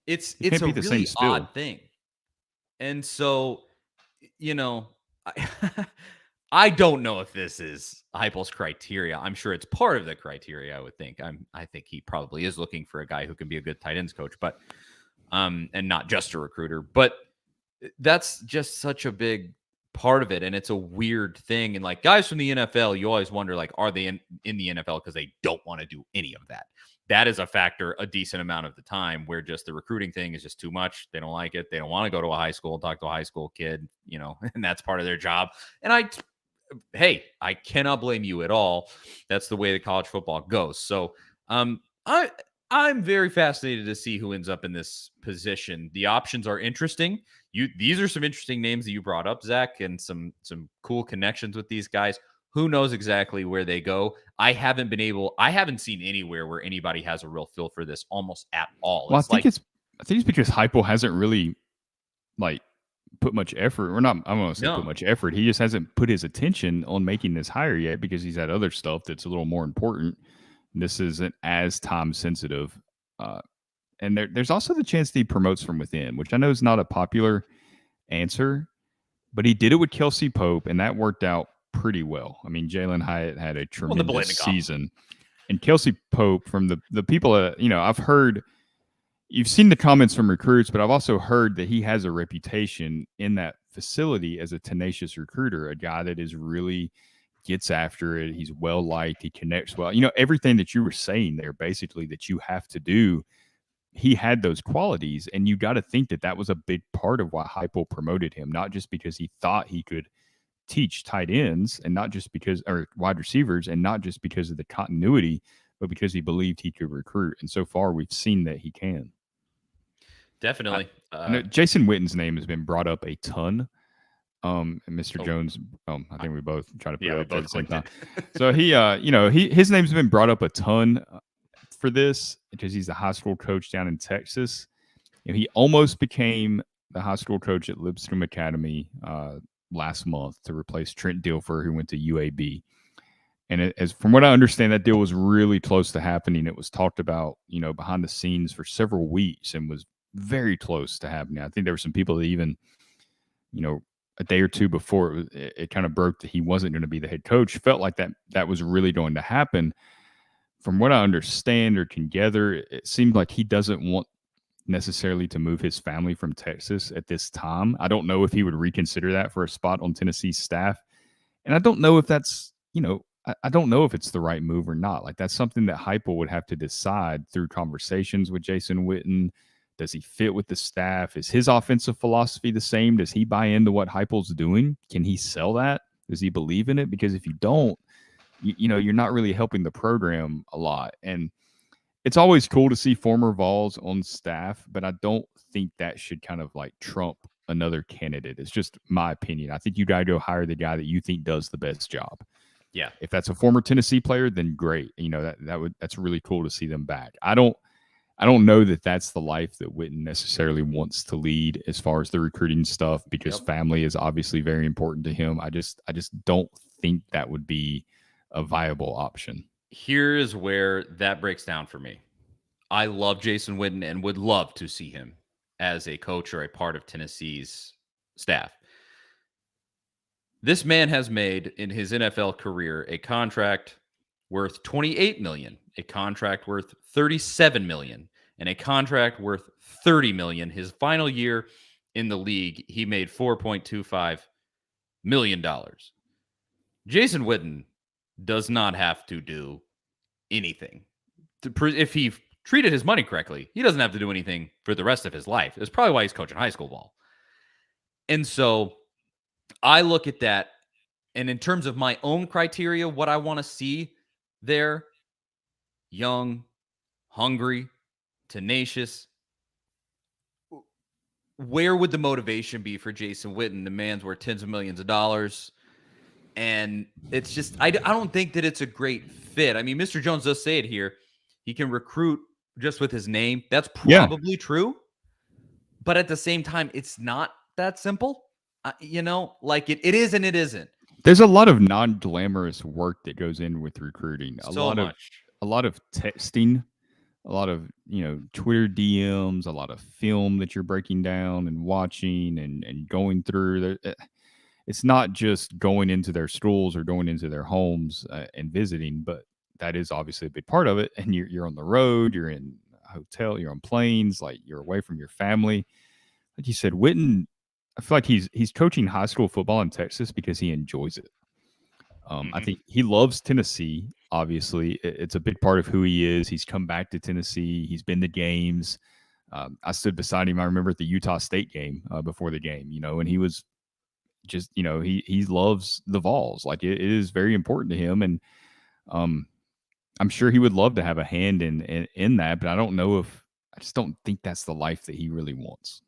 It's a really odd thing. And so, I don't know if this is Heupel's criteria. I'm sure it's part of the criteria, I would think. I think he probably is looking for a guy who can be a good tight ends coach, but and not just a recruiter. But that's just such a big part of it, and it's a weird thing. And like guys from the NFL, you always wonder, like, are they in the NFL because they don't want to do any of that? that is a factor a decent amount of the time, where just the recruiting thing is just too much. They don't like it. They don't want to go to a high school and talk to a high school kid, and that's part of their job. And I cannot blame you at all. That's the way that college football goes. So I'm very fascinated to see who ends up in this position. The options are interesting. These are some interesting names that you brought up, Zach, and some cool connections with these guys. Who knows exactly where they go? I haven't seen anywhere where anybody has a real feel for this almost at all. Well, I think it's because Heupel hasn't really put much effort. Or not, I don't want to say put much effort. He just hasn't put his attention on making this hire yet because he's had other stuff that's a little more important. This isn't as time sensitive. And there's also the chance that he promotes from within, which I know is not a popular answer, but he did it with Kelsey Pope, and that worked out pretty well. I mean, Jalen Hyatt had a tremendous season. And Kelsey Pope, from the people that, I've heard, you've seen the comments from recruits, but I've also heard that he has a reputation in that facility as a tenacious recruiter, a guy that is really gets after it. He's well liked. He connects well. Everything that you were saying there, basically, that you have to do, he had those qualities. And you got to think that that was a big part of why Heupel promoted him, not just because he thought he could teach tight ends and not just because, or wide receivers, and not just because of the continuity, but because he believed he could recruit. And so far, we've seen that he can. Definitely. Jason Witten's name has been brought up a ton. And Mr. Jones, I think we both try to put it up at the same time. So his name's been brought up a ton for this because he's the high school coach down in Texas. He almost became the high school coach at Lipscomb Academy last month to replace Trent Dilfer, who went to UAB. And as from what I understand, that deal was really close to happening. It was talked about, behind the scenes for several weeks and was very close to happening. I think there were some people that even, a day or two before it kind of broke that he wasn't going to be the head coach, felt like that was really going to happen. From what I understand or can gather, it seemed like he doesn't want necessarily to move his family from Texas at this time. I don't know if he would reconsider that for a spot on Tennessee's staff. And I don't know if that's, I don't know if it's the right move or not. Like, that's something that Heupel would have to decide through conversations with Jason Witten. Does he fit with the staff? Is his offensive philosophy the same? Does he buy into what Heupel's doing? Can he sell that? Does he believe in it? Because if you don't, you're not really helping the program a lot. And it's always cool to see former Vols on staff, but I don't think that should kind of trump another candidate. It's just my opinion. I think you got to go hire the guy that you think does the best job. Yeah. If that's a former Tennessee player, then great. That's really cool to see them back. I don't know that that's the life that Witten necessarily wants to lead as far as the recruiting stuff, because family is obviously very important to him. I just don't think that would be a viable option. Here's where that breaks down for me. I love Jason Witten and would love to see him as a coach or a part of Tennessee's staff. This man has made in his NFL career a contract worth $28 million, a contract worth $37 million, and a contract worth $30 million. His final year in the league, he made $4.25 million. Jason Witten does not have to do anything. If he treated his money correctly, he doesn't have to do anything for the rest of his life. It's probably why he's coaching high school ball. And so I look at that, and in terms of my own criteria, what I want to see there, young, hungry, tenacious. Where would the motivation be for Jason Witten? The man's worth tens of millions of dollars. And it's just, I don't think that it's a great fit. I mean, Mr. Jones does say it here. He can recruit just with his name. That's probably true. But at the same time, it's not that simple. It is and it isn't. There's a lot of non-glamorous work that goes in with recruiting. A lot of texting, a lot of, Twitter DMs, a lot of film that you're breaking down and watching and going through. It's not just going into their schools or going into their homes and visiting, but that is obviously a big part of it. And you're on the road, you're in a hotel, you're on planes, you're away from your family. Like you said, Witten, I feel like he's coaching high school football in Texas because he enjoys it. I think he loves Tennessee. obviously. It's a big part of who he is. He's come back to Tennessee. He's been to games. I stood beside him. I remember at the Utah State game before the game, and he was just, he loves the Vols. Like it is very important to him. And I'm sure he would love to have a hand in that, but I just don't think that's the life that he really wants.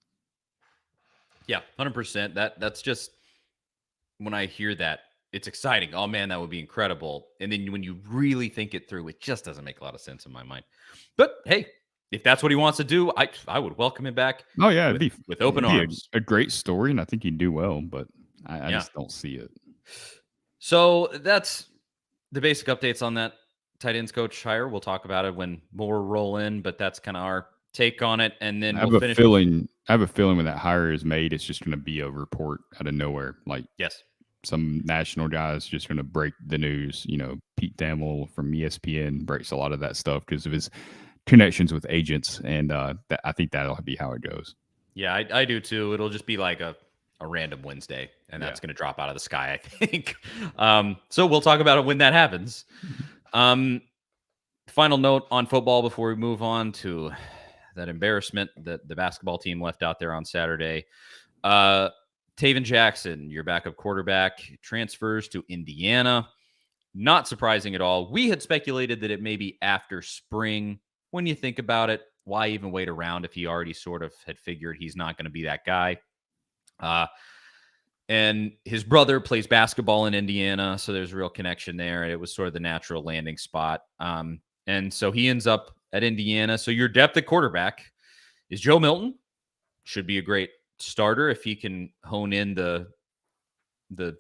Yeah, 100%. That's just, when I hear that, it's exciting. Oh man, that would be incredible. And then when you really think it through, it just doesn't make a lot of sense in my mind. But hey, if that's what he wants to do, I would welcome him back. Oh yeah, with open arms. A great story, and I think he'd do well, but I just don't see it. So that's the basic updates on that tight ends coach hire. We'll talk about it when more roll in, but that's kind of our take on it. And then we'll finish. I have a feeling when that hire is made, it's just going to be a report out of nowhere. Like, yes, some national guys just going to break the news. Pete Thamel from ESPN breaks a lot of that stuff because of his connections with agents, and I think that'll be how it goes. Yeah, I do too. It'll just be like a random Wednesday, and that's going to drop out of the sky, I think. So we'll talk about it when that happens. Final note on football before we move on to that embarrassment that the basketball team left out there on Saturday. Taven Jackson, your backup quarterback, transfers to Indiana. Not surprising at all. We had speculated that it may be after spring. When you think about it, why even wait around if he already sort of had figured he's not going to be that guy? And his brother plays basketball in Indiana, so there's a real connection there. It was sort of the natural landing spot. And so he ends up at Indiana. So your depth at quarterback is Joe Milton. Should be a great starter if he can hone in the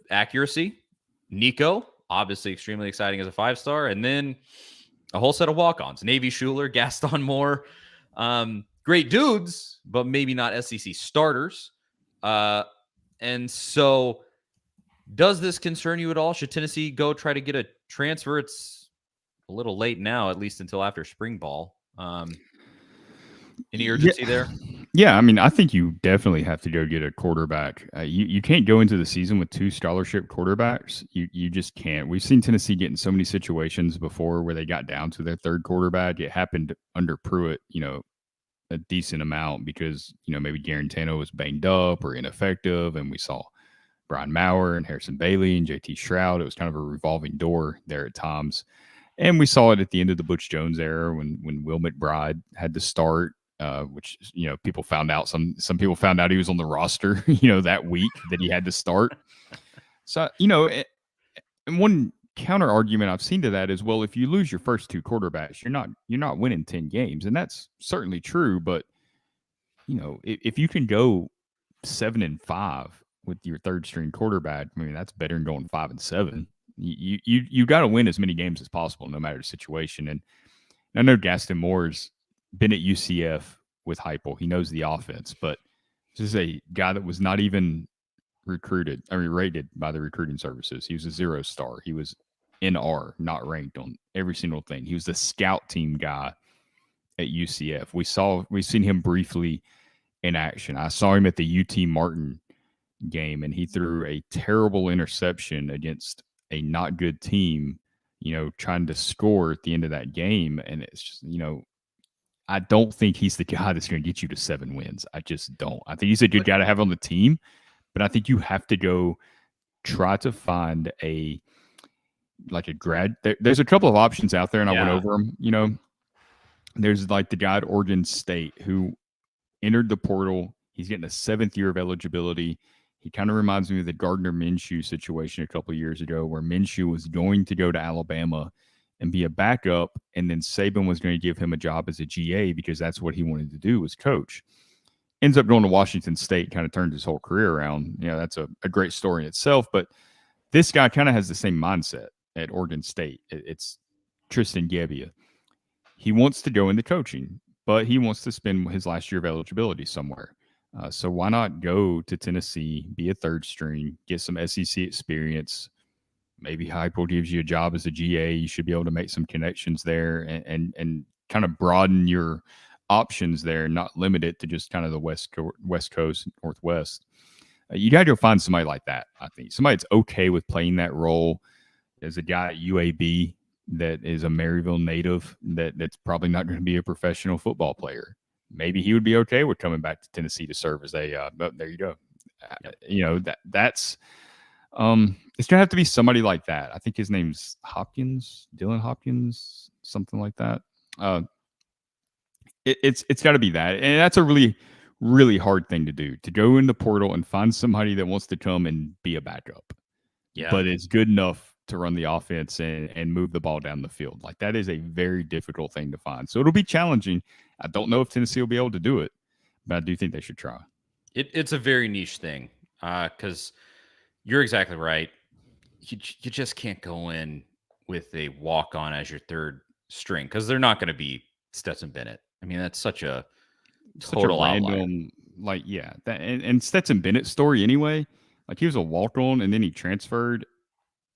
accuracy. Nico, obviously extremely exciting as a 5-star. And then a whole set of walk-ons. Navy Schuler, Gaston Moore. Great dudes, but maybe not SEC starters. And so does this concern you at all? Should Tennessee go try to get a transfer? It's a little late now, at least until after spring ball. Any urgency there? Yeah, I mean, I think you definitely have to go get a quarterback. You can't go into the season with 2 scholarship quarterbacks. You just can't. We've seen Tennessee get in so many situations before where they got down to their 3rd quarterback. It happened under Pruitt, a decent amount because, maybe Garantano was banged up or ineffective, and we saw Brian Maurer and Harrison Bailey and JT Shroud. It was kind of a revolving door there at times. And we saw it at the end of the Butch Jones era when Will McBride had to start. Which people found out. Some people found out he was on the roster, that week that he had to start. So and one counter argument I've seen to that is, well, if you lose your first 2 quarterbacks, you're not winning 10 games, and that's certainly true. But if you can go 7-5 with your 3rd string quarterback, I mean that's better than going 5-7. You got to win as many games as possible, no matter the situation. And I know Gaston Moore's been at UCF with Heupel. He knows the offense, but this is a guy that was not even rated by the recruiting services. He was a 0-star. He was NR, not ranked on every single thing. He was the scout team guy at UCF. We've seen him briefly in action. I saw him at the UT Martin game, and he threw a terrible interception against a not good team, trying to score at the end of that game. And it's just, I don't think he's the guy that's going to get you to 7 wins. I just don't. I think he's a good guy to have on the team, but I think you have to go try to find a grad. There's a couple of options out there, and I went over them. There's like the guy at Oregon State who entered the portal. He's getting a 7th year of eligibility. He kind of reminds me of the Gardner Minshew situation a couple of years ago, where Minshew was going to go to Alabama and be a backup, and then Saban was going to give him a job as a GA because that's what he wanted to do, was coach. Ends up going to Washington State, kind of turned his whole career around. That's a great story in itself, but this guy kind of has the same mindset at Oregon State. It's Tristan Gebbia. He wants to go into coaching, but he wants to spend his last year of eligibility somewhere. So why not go to Tennessee, be a 3rd string, get some SEC experience. Maybe Heupel gives you a job as a GA. You should be able to make some connections there and kind of broaden your options there, not limit it to just kind of the West Coast, Northwest. You got to go find somebody like that, I think. Somebody that's okay with playing that role. There's a guy at UAB that is a Maryville native that's probably not going to be a professional football player. Maybe he would be okay with coming back to Tennessee to serve as a. But there you go. That's it's gonna have to be somebody like that. I think his name's Hopkins, Dylan Hopkins, something like that. It's got to be that, and that's a really hard thing to do, to go in the portal and find somebody that wants to come and be a backup. Yeah. But it's good enough to run the offense and move the ball down the field. Like, that is a very difficult thing to find. So it'll be challenging. I don't know if Tennessee will be able to do it, but I do think they should try. It's a very niche thing, because you're exactly right. You just can't go in with a walk-on as your third string, because they're not going to be Stetson Bennett. I mean, that's such a total random, like, yeah. That and Stetson Bennett's story anyway. Like, he was a walk-on, and then he transferred,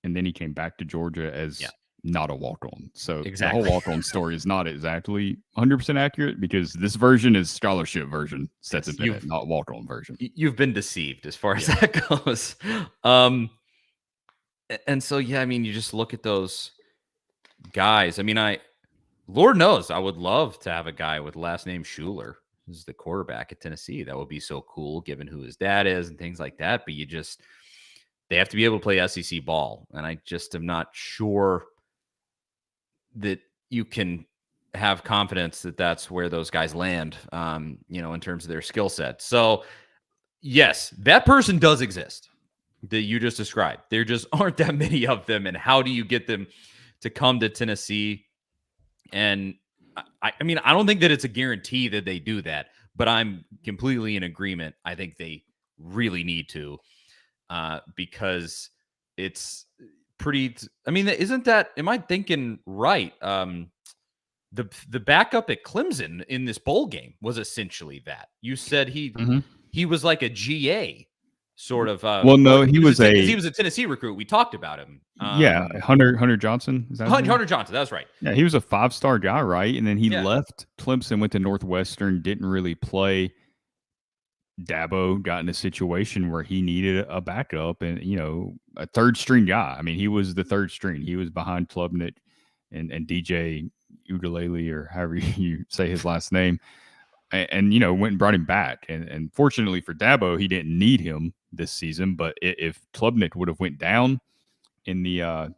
and then he came back to Georgia as not a walk-on. So exactly. The whole walk-on story is not exactly 100% accurate, because this version is scholarship version Stetson Bennett, not walk-on version. You've been deceived as far as that goes. And so, I mean, you just look at those guys. I mean, Lord knows I would love to have a guy with last name Schuler who's the quarterback at Tennessee. That would be so cool, given who his dad is and things like that. But they have to be able to play SEC ball. And I just am not sure that you can have confidence that that's where those guys land, in terms of their skill set. So, yes, that person does exist that you just described. There just aren't that many of them. And how do you get them to come to Tennessee? And I mean, I don't think that it's a guarantee that they do that, but I'm completely in agreement. I think they really need to, because it's pretty. I mean, am I thinking right? The backup at Clemson in this bowl game was essentially that. You said he was like a GA. Sort of. Well, no, he was a Tennessee recruit. We talked about him. Hunter Johnson. Is that Hunter Johnson? That's right. Yeah, he was a 5-star guy, right? And then he left Clemson, went to Northwestern, didn't really play. Dabo got in a situation where he needed a backup, and a third string guy. I mean, he was the third string. He was behind Klubnik and DJ Ugalele, or however you say his last name. And went and brought him back. And fortunately for Dabo, he didn't need him this season. But if Klubnik would have went down in the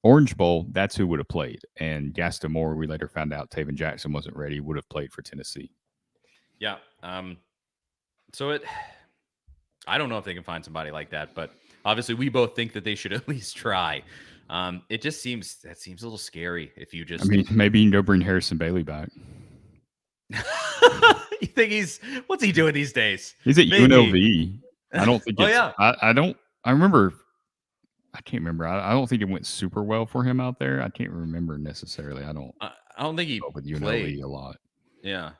Orange Bowl, that's who would have played. And Gaston Moore, we later found out Taven Jackson wasn't ready, would have played for Tennessee. Yeah. So I don't know if they can find somebody like that, but obviously we both think that they should at least try. It just seems a little scary if you just. I mean, maybe you can go bring Harrison Bailey back. You think what's he doing these days? He's at UNLV. I don't think. I remember. I can't remember. I don't think it went super well for him out there. I can't remember necessarily. I don't think he with played UNLV a lot. Yeah.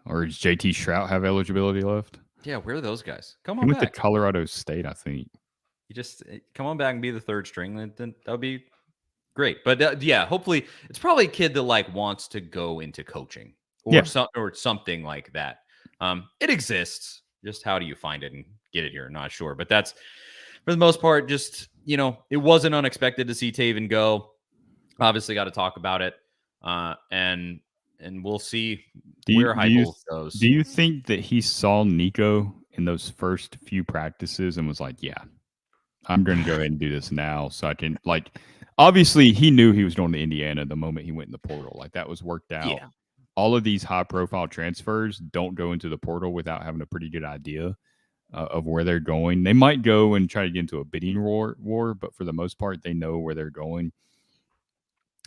Or does JT Shrout have eligibility left? Yeah. Where are those guys? Come on. He went to Colorado State, I think. You just come on back and be the third string. Then that would be great. But hopefully it's probably a kid that wants to go into coaching or something like that. It exists. Just how do you find it and get it here? Not sure. But that's, for the most part, just, it wasn't unexpected to see Taven go. Obviously got to talk about it. And we'll see where Heupel goes. Do you think that he saw Nico in those first few practices and was like, yeah, I'm going to go ahead and do this now so I can, obviously he knew he was going to Indiana the moment he went in the portal. That was worked out. Yeah. All of these high-profile transfers don't go into the portal without having a pretty good idea of where they're going. They might go and try to get into a bidding war, but for the most part, they know where they're going.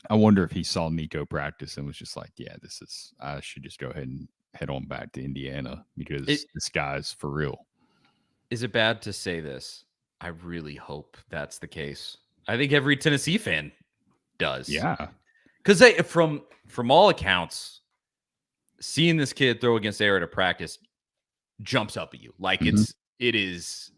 I wonder if he saw Nico practice and was just like, yeah, I should just go ahead and head on back to Indiana because this guy's for real. Is it bad to say this? I really hope that's the case. I think every Tennessee fan does. Yeah. Because from all accounts, seeing this kid throw against air at a practice jumps up at you. It is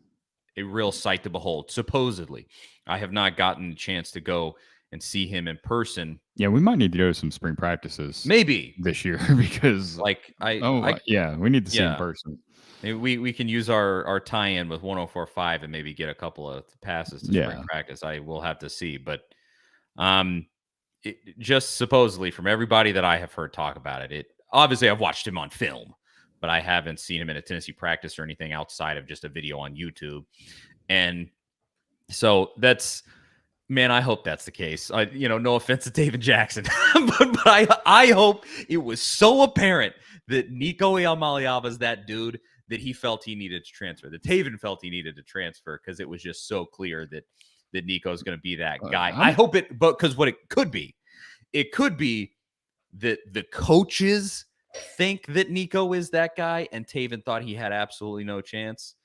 a real sight to behold. Supposedly, I have not gotten a chance to go and see him in person. Yeah, we might need to go to some spring practices maybe this year because we need to see in person. Maybe we can use our tie-in with 104.5 and maybe get a couple of passes to spring practice. I will have to see, but Just supposedly from everybody that I have heard talk about it, obviously I've watched him on film, but I haven't seen him in a Tennessee practice or anything outside of just a video on YouTube. And so that's, man, I hope that's the case. No offense to David Jackson, but I hope it was so apparent that Nico Iamaleava is that dude that he felt he needed to transfer, that Taven felt he needed to transfer, because it was just so clear that Nico is going to be that guy. I hope it, but because what it could be that the coaches think that Nico is that guy, and Taven thought he had absolutely no chance,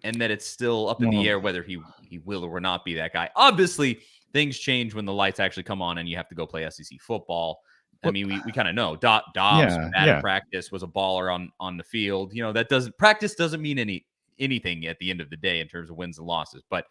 and that it's still up in the air whether he will or not be that guy. Obviously, things change when the lights actually come on and you have to go play SEC football. I mean, we kind of know Dobbs at practice was a baller on the field. That practice doesn't mean anything at the end of the day in terms of wins and losses. But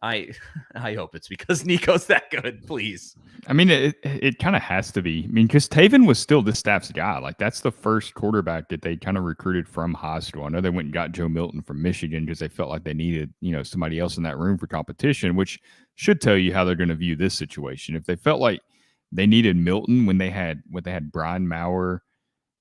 I hope it's because Nico's that good, please. I mean, it kind of has to be. I mean, because Taven was still this staff's guy. Like, that's the first quarterback that they kind of recruited from high school. I know they went and got Joe Milton from Michigan because they felt like they needed, somebody else in that room for competition, which should tell you how they're going to view this situation. If they felt like they needed Milton when they had Brian Maurer,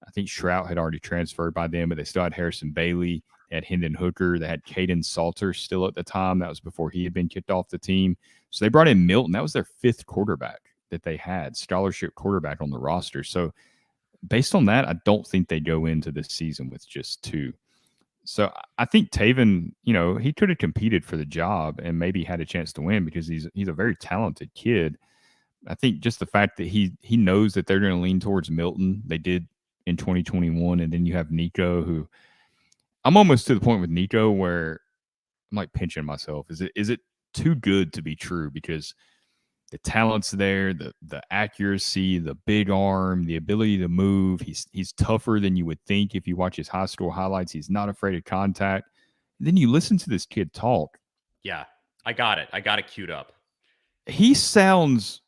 I think Shrout had already transferred by then, but they still had Harrison Bailey. They had Hendon Hooker. They had Caden Salter still at the time. That was before he had been kicked off the team. So they brought in Milton. That was their fifth quarterback that they had, scholarship quarterback on the roster. So based on that, I don't think they go into this season with just two. So I think Taven, he could have competed for the job and maybe had a chance to win because he's a very talented kid. I think just the fact that he knows that they're going to lean towards Milton. They did in 2021. And then you have Nico, who I'm almost to the point with Nico where I'm like pinching myself. Is it too good to be true? Because the talent's there, the accuracy, the big arm, the ability to move. He's tougher than you would think if you watch his high school highlights. He's not afraid of contact. And then you listen to this kid talk. Yeah, I got it. I got it queued up. He sounds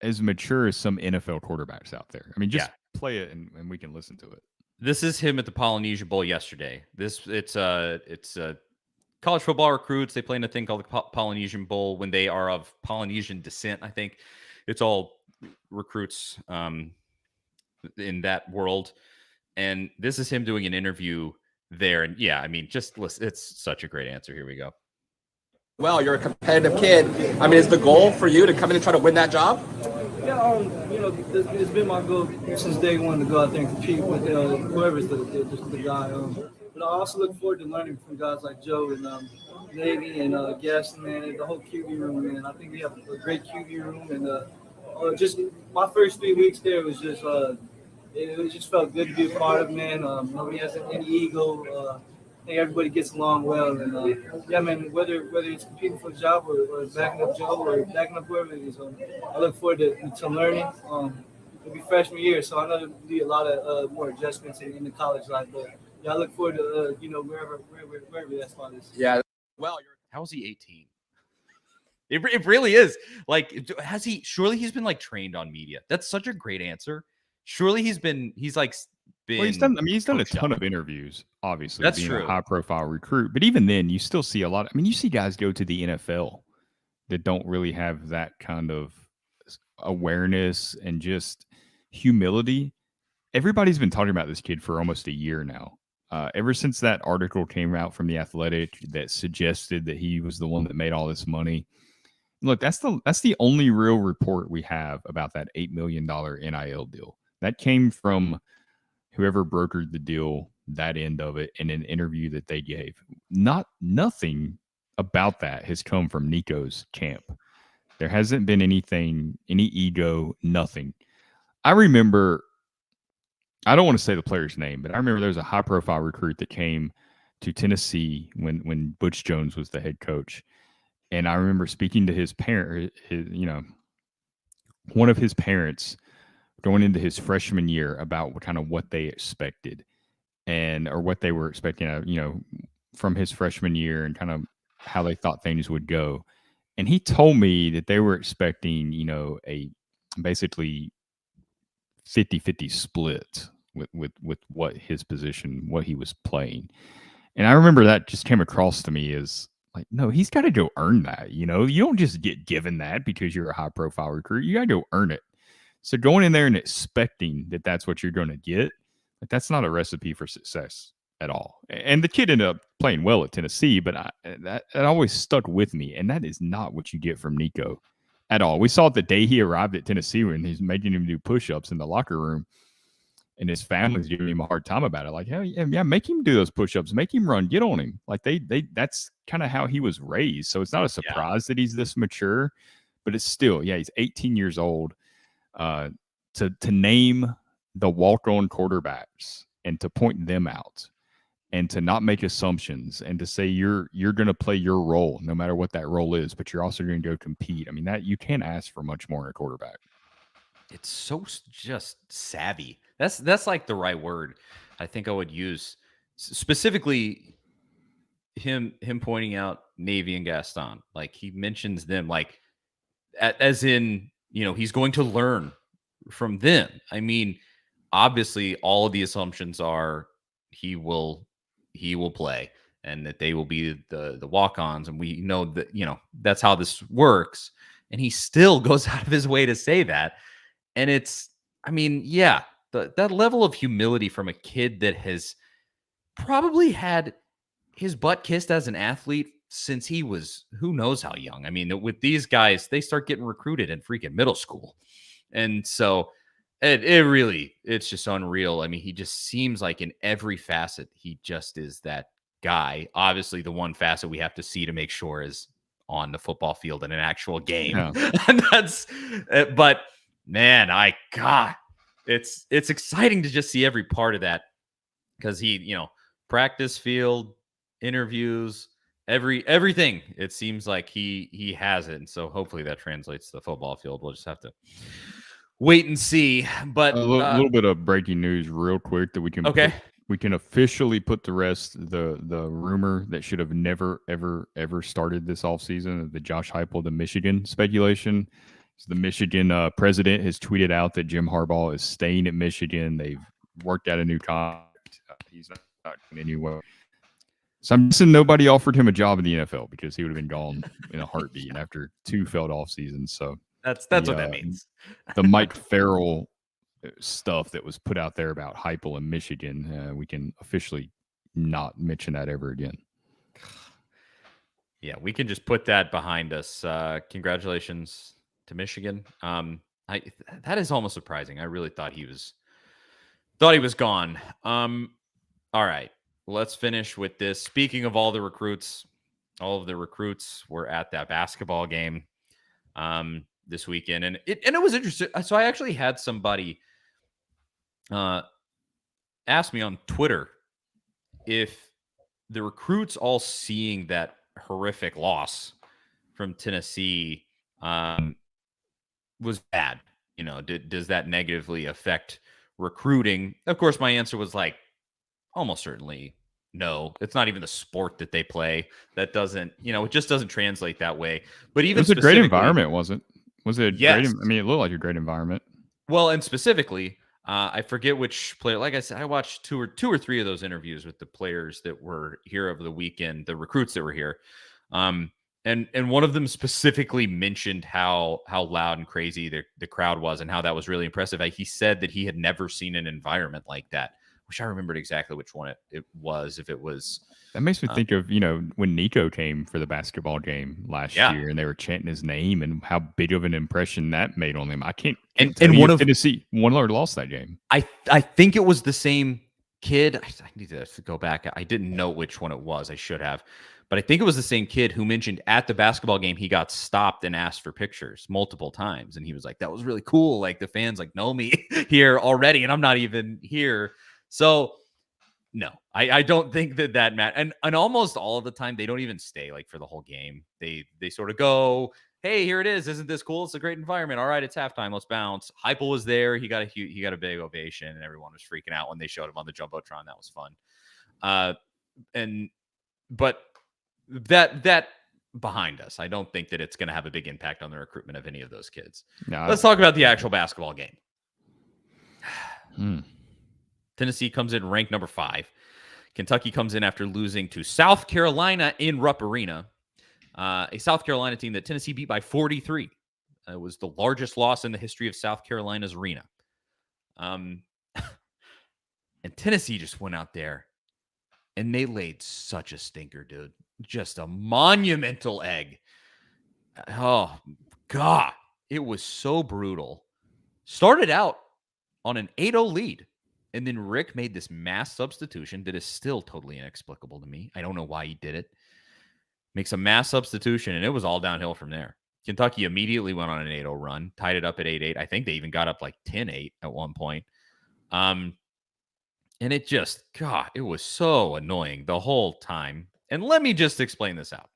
as mature as some NFL quarterbacks out there. I mean, just play it and we can listen to it. This is him at the Polynesian Bowl yesterday. It's college football recruits. They play in a thing called the Polynesian Bowl when they are of Polynesian descent. I think it's all recruits in that world. And this is him doing an interview there. And yeah, I mean, just listen. It's such a great answer. Here we go. Well, you're a competitive kid. I mean, is the goal for you to come in and try to win that job? Yeah, it's been my goal since day one to go out there and compete with whoever's the guy. But I also look forward to learning from guys like Joe and Navy and Gaston, man, and the whole QB room, man. I think we have a great QB room, and just my first 3 weeks there was just it just felt good to be a part of, man. Nobody has any ego. I think everybody gets along well, and yeah, man. Whether it's competing for a job or backing up Joe or backing up whoever it is, I look forward to learning. It'll be freshman year, so I know there'll be a lot of more adjustments in the college life. But yeah, I look forward to wherever that spot is. Yeah. Well, how is he 18? It really is. Like, surely he's been like trained on media. That's such a great answer. Surely he's done a ton of interviews, obviously. That's being true. A high-profile recruit. But even then, you still see a lot. I mean, you see guys go to the NFL that don't really have that kind of awareness and just humility. Everybody's been talking about this kid for almost a year now. Ever since that article came out from The Athletic that suggested that he was the one that made all this money. Look, that's the only real report we have about that $8 million NIL deal. That came from whoever brokered the deal, that end of it, in an interview that they gave. Nothing about that has come from Nico's camp. There hasn't been anything, any ego, nothing. I remember, I don't want to say the player's name, but I remember there was a high-profile recruit that came to Tennessee when Butch Jones was the head coach. And I remember speaking to his parent, one of his parents going into his freshman year about what they expected or what they were expecting, from his freshman year and kind of how they thought things would go. And he told me that they were expecting, a basically 50-50 split with what his position, what he was playing. And I remember that just came across to me as Like, no, he's got to go earn that. You don't just get given that because you're a high profile recruit. You got to go earn it. So going in there and expecting that that's what you're going to get, like, that's not a recipe for success at all. And the kid ended up playing well at Tennessee, but that always stuck with me. And that is not what you get from Nico at all. We saw it the day he arrived at Tennessee when he's making him do push-ups in the locker room, and his family's giving him a hard time about it. Like, yeah, make him do those push-ups, make him run, get on him. Like that's kind of how he was raised. So it's not a surprise that he's this mature, but it's still, he's 18 years old. To name the walk-on quarterbacks and to point them out and to not make assumptions and to say you're going to play your role no matter what that role is, but you're also going to go compete. I mean, that you can't ask for much more in a quarterback. It's so just savvy. That's like the right word I think I would use. Specifically him pointing out Navy and Gaston. Like, he mentions them like as in, he's going to learn from them. I mean, obviously all of the assumptions are he will play and that they will be the walk-ons. And we know that, that's how this works. And he still goes out of his way to say that. And it's, I mean, that level of humility from a kid that has probably had his butt kissed as an athlete since he was who knows how young. I mean, with these guys, they start getting recruited in freaking middle school. And so it's just unreal. I mean, he just seems like in every facet, he just is that guy. Obviously, the one facet we have to see to make sure is on the football field in an actual game. Yeah. And but man, it's exciting to just see every part of that, because he, practice field, interviews, everything. It seems like he has it. And so hopefully that translates to the football field. We'll just have to wait and see. But a little bit of breaking news real quick that we can we can officially put to rest the rumor that should have never, ever started this offseason of the Josh Heupel to Michigan speculation. So the Michigan president has tweeted out that Jim Harbaugh is staying at Michigan. They've worked out a new contract. He's not going anywhere. So I'm guessing nobody offered him a job in the NFL because he would have been gone in a heartbeat after 2 failed off seasons. So that's what that means. The Mike Farrell stuff that was put out there about Heupel in Michigan, we can officially not mention that ever again. Yeah, we can just put that behind us. Congratulations to Michigan. That is almost surprising. I really thought he was gone. All right, let's finish with this. Speaking of all of the recruits were at that basketball game this weekend, and it was interesting. So I actually had somebody ask me on Twitter if the recruits all seeing that horrific loss from Tennessee was bad. Does that negatively affect recruiting? Of course, my answer was like, almost certainly no. It's not even the sport that they play. That doesn't, it just doesn't translate that way. But even it was a great environment, wasn't? Was it? Yes. Great, I mean, it looked like a great environment. Well, and specifically, I forget which player. Like I said, I watched two or three of those interviews with the players that were here over the weekend, the recruits that were here. And one of them specifically mentioned how loud and crazy the crowd was and how that was really impressive. He said that he had never seen an environment like that. Wish I remembered exactly which one it was. If it was, that makes me think of when Nico came for the basketball game last year and they were chanting his name and how big of an impression that made on him. I can't and one of Tennessee won or lost that game. I think it was the same kid. I need to go back. I didn't know which one it was. I should have. But I think it was the same kid who mentioned at the basketball game he got stopped and asked for pictures multiple times. And he was like, that was really cool. Like, the fans like know me here already and I'm not even here. So no, I don't think that matters. And almost all of the time they don't even stay like for the whole game. They sort of go, hey, here it is. Isn't this cool? It's a great environment. All right, it's halftime. Let's bounce. Heupel was there. He got a big ovation and everyone was freaking out when they showed him on the Jumbotron. That was fun. But that behind us, I don't think that it's going to have a big impact on the recruitment of any of those kids. No, let's talk about the actual basketball game. Tennessee comes in ranked number 5. Kentucky comes in after losing to South Carolina in Rupp Arena. A South Carolina team that Tennessee beat by 43. It was the largest loss in the history of South Carolina's arena. And Tennessee just went out there and they laid such a stinker, dude. Just a monumental egg. Oh, God. It was so brutal. Started out on an 8-0 lead. And then Rick made this mass substitution that is still totally inexplicable to me. I don't know why he did it. Makes a mass substitution, and it was all downhill from there. Kentucky immediately went on an 8-0 run, tied it up at 8-8. I think they even got up like 10-8 at one point. And it just, God, it was so annoying the whole time. And let me just explain this out.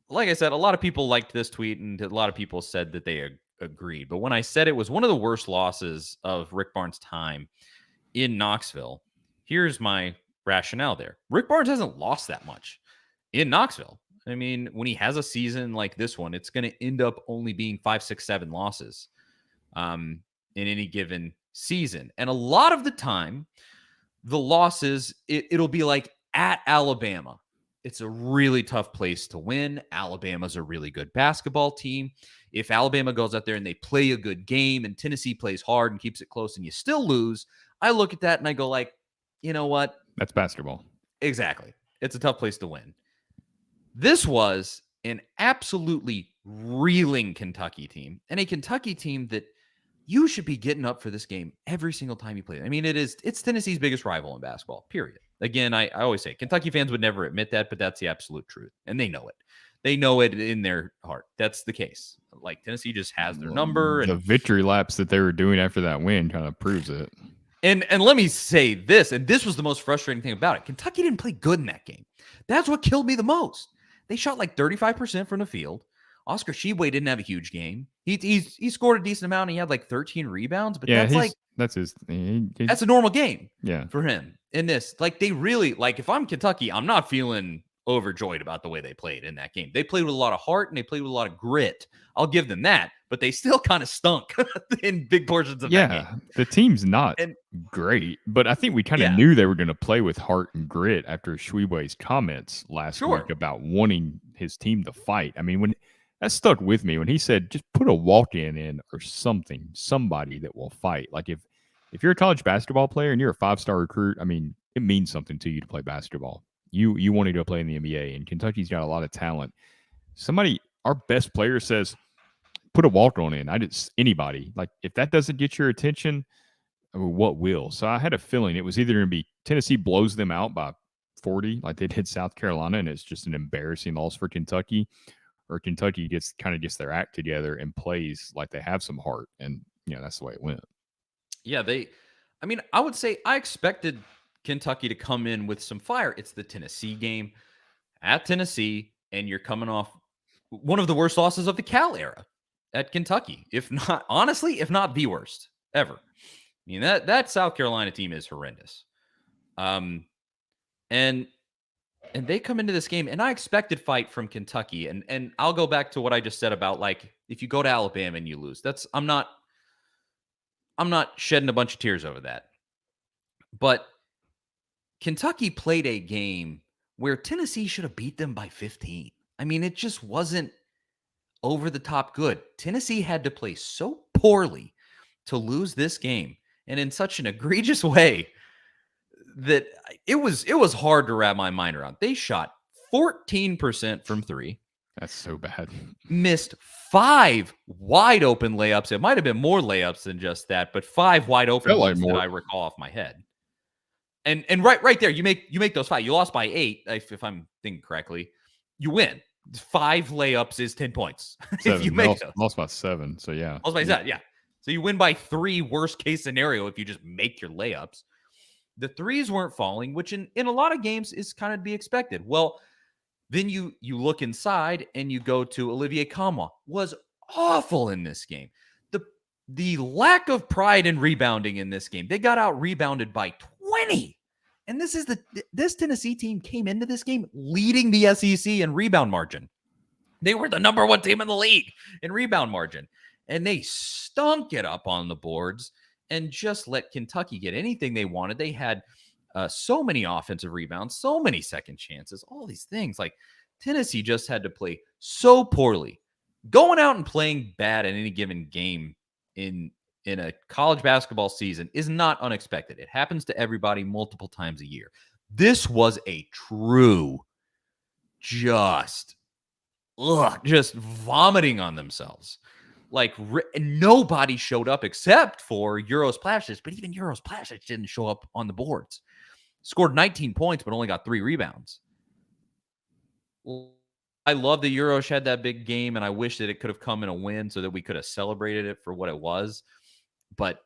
Like I said, a lot of people liked this tweet, and a lot of people said that they agreed. But when I said it was one of the worst losses of Rick Barnes' time in Knoxville, here's my rationale there. Rick Barnes hasn't lost that much in Knoxville. I mean, when he has a season like this one, it's going to end up only being 5, 6, 7 losses in any given season. And a lot of the time, the losses, it'll be like at Alabama. It's a really tough place to win. Alabama's a really good basketball team. If Alabama goes out there and they play a good game and Tennessee plays hard and keeps it close and you still lose, I look at that and I go like, you know what? That's basketball. Exactly. It's a tough place to win. This was an absolutely reeling Kentucky team, and a Kentucky team that you should be getting up for this game every single time you play it. I mean, it's Tennessee's biggest rival in basketball, period. Again, I always say Kentucky fans would never admit that, but that's the absolute truth. And they know it. They know it in their heart. That's the case. Like Tennessee just has their number. The victory laps that they were doing after that win kind of proves it. And let me say this, and this was the most frustrating thing about it. Kentucky didn't play good in that game. That's what killed me the most. They shot like 35% from the field. Oscar Tshiebwe didn't have a huge game. He scored a decent amount. And he had like 13 rebounds, but yeah, that's a normal game. Yeah, for him in this. Like they really like. If I'm Kentucky, I'm not feeling overjoyed about the way they played in that game. They played with a lot of heart and they played with a lot of grit. I'll give them that, but they still kind of stunk in big portions of that game. The team's not great, but I think we kind of knew they were going to play with heart and grit after Tshiebwe's comments last week about wanting his team to fight. I mean, when that stuck with me when he said, just put a walk-in in or something, somebody that will fight. Like if you're a college basketball player and you're a 5-star recruit, I mean, it means something to you to play basketball. You wanted to play in the NBA, and Kentucky's got a lot of talent. Our best player says, put a walk-on in. Anybody. Like, if that doesn't get your attention, what will? So I had a feeling it was either going to be Tennessee blows them out by 40, like they did South Carolina, and it's just an embarrassing loss for Kentucky, or Kentucky gets their act together and plays like they have some heart, and that's the way it went. Yeah, I would say I expected Kentucky to come in with some fire. It's the Tennessee game at Tennessee, and you're coming off one of the worst losses of the Cal era at Kentucky, if not the worst ever. I mean, that South Carolina team is horrendous. And they come into this game, and I expected fight from Kentucky. And I'll go back to what I just said about, like, if you go to Alabama and you lose, I'm not shedding a bunch of tears over that. But Kentucky played a game where Tennessee should have beat them by 15. I mean, it just wasn't over the top good. Tennessee had to play so poorly to lose this game, and in such an egregious way that it was hard to wrap my mind around. They shot 14% from 3. That's so bad. Missed 5 wide open layups. It might have been more layups than just that, but 5 wide open ones that I recall off my head. And right there, you make those 5. You lost by 8, if I'm thinking correctly. You win. 5 layups is 10 points. 7. If you make lost by 7, so yeah. Lost by 7, yeah. So you win by 3, worst case scenario, if you just make your layups. The threes weren't falling, which in a lot of games is kind of to be expected. Well, then you look inside and you go to Olivier Kamwa. Was awful in this game. The lack of pride in rebounding in this game. They got out rebounded by 20. And this Tennessee team came into this game leading the SEC in rebound margin. They were the number 1 team in the league in rebound margin. And they stunk it up on the boards and just let Kentucky get anything they wanted. They had so many offensive rebounds, so many second chances, all these things. Like, Tennessee just had to play so poorly. Going out and playing bad in any given game in a college basketball season is not unexpected. It happens to everybody multiple times a year. This was a true just vomiting on themselves. Like nobody showed up except for Euros Plastic, but even Euros Plastic didn't show up on the boards. Scored 19 points, but only got 3 rebounds. I love that Eurosh had that big game, and I wish that it could have come in a win so that we could have celebrated it for what it was. But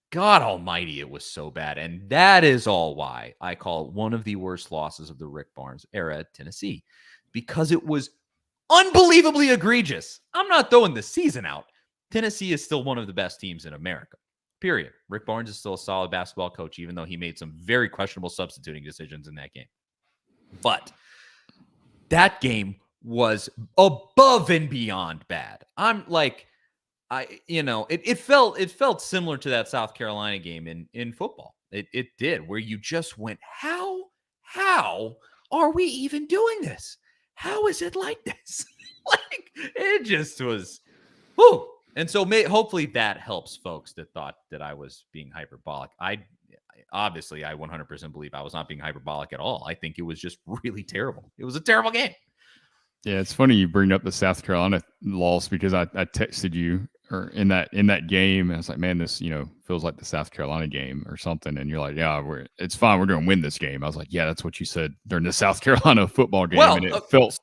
God almighty, it was so bad. And that is all why I call it one of the worst losses of the Rick Barnes era at Tennessee, because it was unbelievably egregious. I'm not throwing the season out. Tennessee is still one of the best teams in America, period. Rick Barnes is still a solid basketball coach, even though he made some very questionable substituting decisions in that game. But that game was above and beyond bad. I'm like, it felt similar to that South Carolina game in football. It did, where you just went, how are we even doing this? How is it like this? Like, it just was, whoo. And so hopefully that helps folks that thought that I was being hyperbolic. I 100% believe I was not being hyperbolic at all. I think it was just really terrible. It was a terrible game. Yeah, it's funny you bring up the South Carolina loss, because I texted you in that game, and I was like, man, this feels like the South Carolina game or something, and you're like, yeah, it's fine, we're going to win this game. I was like, yeah, that's what you said during the South Carolina football game, and it felt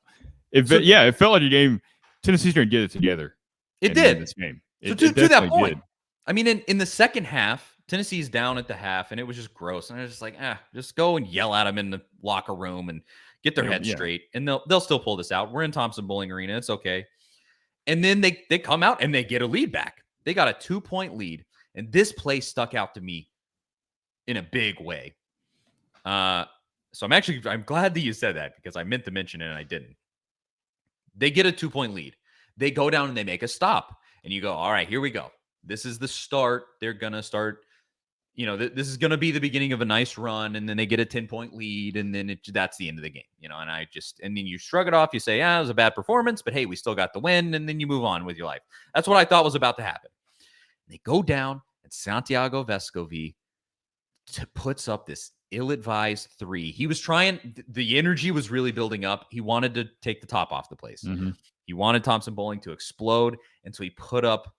like a game. Tennessee's going to get it together. It did this game. So to that point, did. I mean, in the second half, Tennessee's down at the half, and it was just gross. And I was just like, just go and yell at them in the locker room and get their heads straight, and they'll still pull this out. We're in Thompson Bowling Arena. It's okay. And then they come out and they get a lead back. They got a 2-point lead, and this play stuck out to me in a big way. So I'm glad that you said that, because I meant to mention it and I didn't. They get a 2-point lead. They go down and they make a stop, and you go, all right, here we go. This is the start. They're going to start. This is going to be the beginning of a nice run, and then they get a 10-point lead, and then that's the end of the game, and then you shrug it off. You say, it was a bad performance, but hey, we still got the win, and then you move on with your life. That's what I thought was about to happen. They go down, and Santiago Vescovi puts up this ill-advised 3. He was trying, the energy was really building up. He wanted to take the top off the place. Mm-hmm. He wanted Thompson Bowling to explode, and so he put up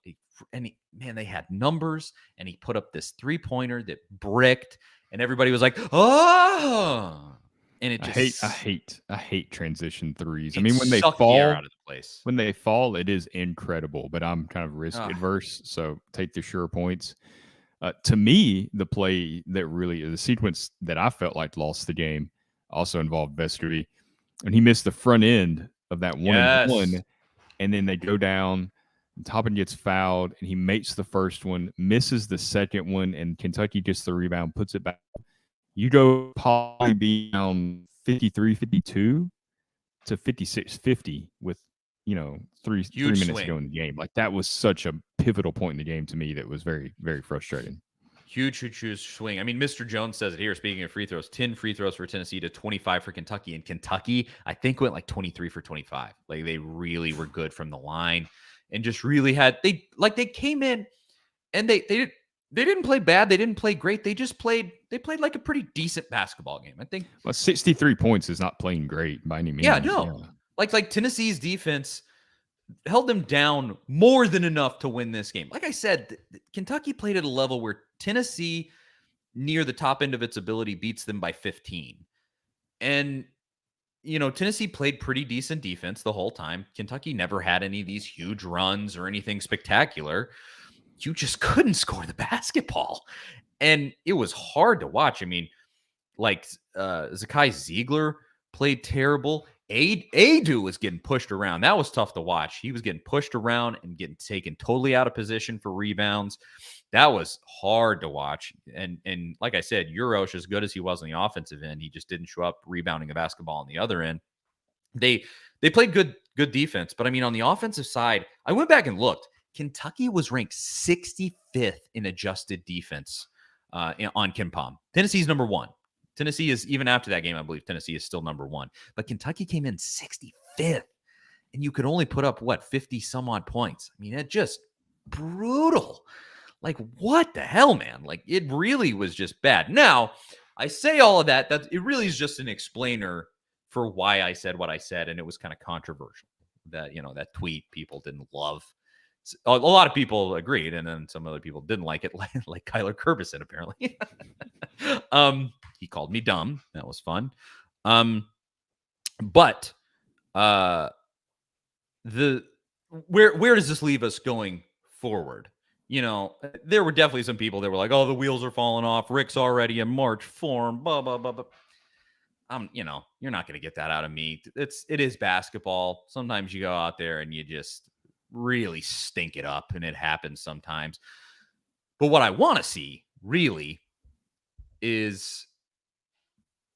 they had numbers, and he put up this 3-pointer that bricked, and everybody was like, oh, and it just I hate transition threes. I mean, when they fall out of the place. When they fall, it is incredible, but I'm kind of risk adverse, so take the sure points. To me, the sequence that I felt like lost the game also involved Vescovi, and he missed the front end of that 1-and-1, and then they go down. Toppin gets fouled, and he makes the first one, misses the second one, and Kentucky gets the rebound, puts it back. You go probably be down 53-52 to 56-50 with, 3 minutes to go in the game. Like, that was such a pivotal point in the game to me that was very, very frustrating. Huge swing. I mean, Mr. Jones says it here. Speaking of free throws, 10 free throws for Tennessee to 25 for Kentucky. And Kentucky, I think, went like 23 for 25. Like, they really were good from the line. And just really they came in, and they didn't play bad. They didn't play great. They played like a pretty decent basketball game, I think. Well, 63 points is not playing great by any means. Yeah, no. Yeah. Like Tennessee's defense held them down more than enough to win this game. Like I said, Kentucky played at a level where Tennessee, near the top end of its ability, beats them by 15. And Tennessee played pretty decent defense the whole time. Kentucky never had any of these huge runs or anything spectacular. You just couldn't score the basketball. And it was hard to watch. I mean, like Zakai Ziegler played terrible. Adu was getting pushed around. That was tough to watch. He was getting pushed around and getting taken totally out of position for rebounds. That was hard to watch. And like I said, Eurosh, as good as he was on the offensive end, he just didn't show up rebounding a basketball on the other end. They played good defense. But I mean, on the offensive side, I went back and looked. Kentucky was ranked 65th in adjusted defense on KenPom. Tennessee's number 1. Tennessee is, even after that game, I believe Tennessee is still number 1. But Kentucky came in 65th, and you could only put up, 50 some odd points. I mean, it just brutal. Like, what the hell, man? Like, it really was just bad. Now, I say all of that it really is just an explainer for why I said what I said, and it was kind of controversial. That, that tweet people didn't love. A lot of people agreed, and then some other people didn't like it, like Kyler Kurbison, apparently. He called me dumb. That was fun. But where does this leave us going forward? There were definitely some people that were like, "Oh, the wheels are falling off. Rick's already in March form." Blah blah blah blah. You're not going to get that out of me. It is basketball. Sometimes you go out there and you just really stink it up, and it happens sometimes. But what I want to see really is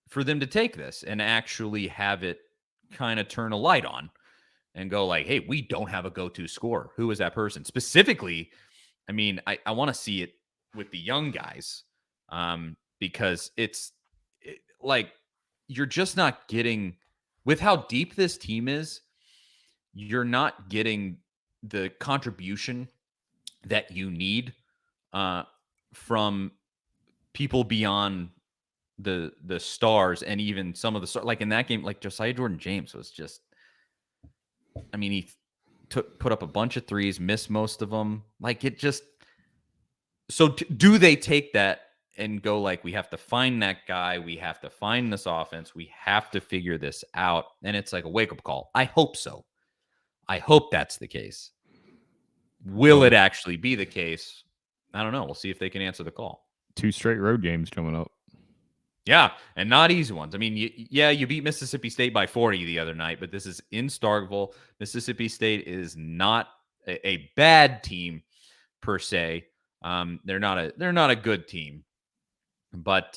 for them to take this and actually have it kind of turn a light on and go like, "Hey, we don't have a go-to scorer. Who is that person?" Specifically, I mean, I want to see it with the young guys, because like, you're just not getting, with how deep this team is, you're not getting the contribution that you need from people beyond the stars, and even some of the stars. Like in that game, like Josiah Jordan-James was just, I mean, he put up a bunch of threes, missed most of them. Like, it just, so do they take that and go like, we have to find that guy, we have to find this offense, we have to figure this out, and it's like a wake-up call? I hope so. I hope that's the case. Will it actually be the case? I don't know. We'll see if they can answer the call. 2 straight road games coming up. Yeah, and not easy ones. I mean, you beat Mississippi State by 40 the other night, but this is in Starkville. Mississippi State is not a bad team per se. They're not a good team, but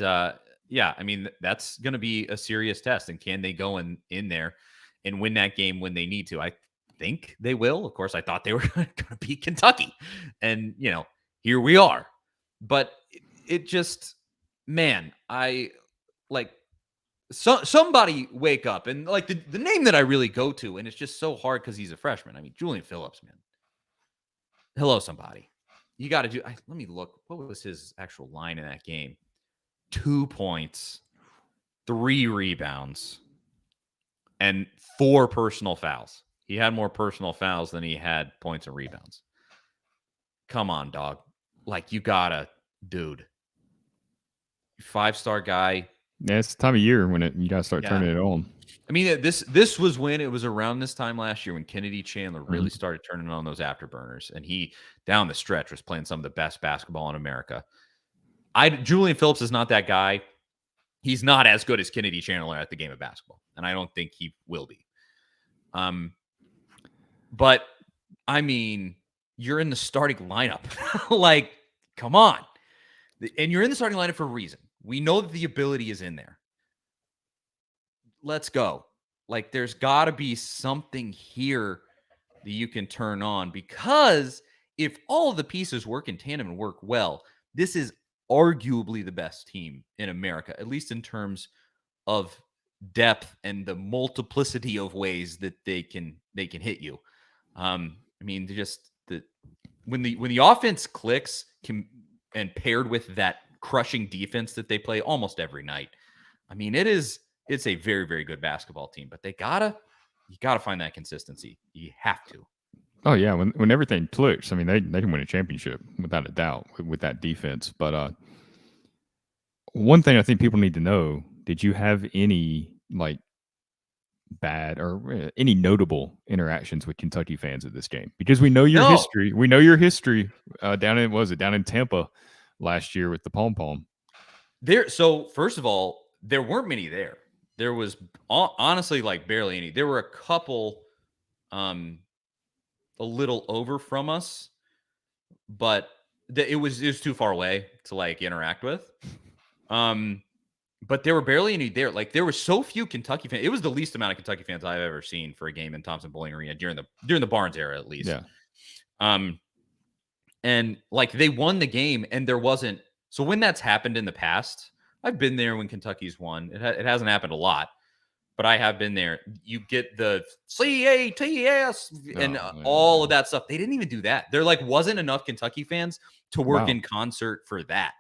yeah, I mean, that's going to be a serious test. And can they go in there and win that game when they need to? I think they will. Of course, I thought they were going to beat Kentucky, and here we are. But it just, man, I like, somebody wake up. And like the name that I really go to, and it's just so hard because he's a freshman. I mean, Julian Phillips, man. Hello, somebody. You got to do. Let me look. What was his actual line in that game? 2 points, 3 rebounds, and 4 personal fouls. He had more personal fouls than he had points and rebounds. Come on, dog. Like, you gotta, dude. 5-star guy. Yeah, it's the time of year when you gotta start turning it on. I mean, this was when it was around this time last year when Kennedy Chandler really started turning on those afterburners, and he, down the stretch, was playing some of the best basketball in America. Julian Phillips is not that guy. He's not as good as Kennedy Chandler at the game of basketball, and I don't think he will be. But I mean, you're in the starting lineup. Like, come on. And you're in the starting lineup for a reason. We know that the ability is in there. Let's go. Like, there's got to be something here that you can turn on, because if all of the pieces work in tandem and work well, this is arguably the best team in America, at least in terms of depth and the multiplicity of ways that they can hit you. I mean, just when the offense clicks and paired with that crushing defense that they play almost every night, I mean, it's a very, very good basketball team. But you gotta find that consistency. You have to. Oh yeah, when everything clicks, I mean, they can win a championship without a doubt with that defense. But one thing I think people need to know: did you have any like bad or any notable interactions with Kentucky fans at this game? Because we know your history. We know your history down in Tampa last year with the pom pom. So first of all, there weren't many there. There was honestly like barely any. There were a couple a little over from us, but it was too far away to like interact with. But there were barely any there. Like, there were so few Kentucky fans. It was the least amount of Kentucky fans I've ever seen for a game in Thompson-Boling Arena during the Barnes era, at least. Yeah. And like, they won the game, and there wasn't. So when that's happened in the past, I've been there when Kentucky's won. It hasn't happened a lot, but I have been there. You get the CATS and all of that stuff. They didn't even do that. There wasn't enough Kentucky fans to work in concert for that.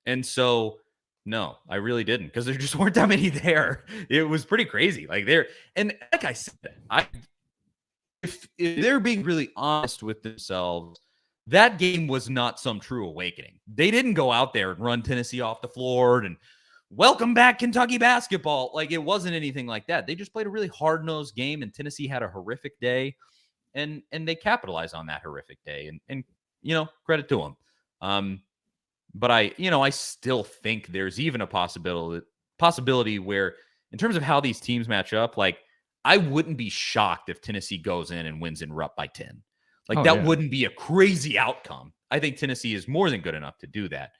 And so, no, I really didn't, because there just weren't that many there. It was pretty crazy. And like I said, if they're being really honest with themselves, that game was not some true awakening. They didn't go out there and run Tennessee off the floor and welcome back Kentucky basketball. It wasn't anything like that. They just played a really hard-nosed game, and Tennessee had a horrific day, and they capitalized on that horrific day. And credit to them. But I still think there's even a possibility where, in terms of how these teams match up, I wouldn't be shocked if Tennessee goes in and wins in Rupp by 10. Wouldn't be a crazy outcome. I think Tennessee is more than good enough to do that.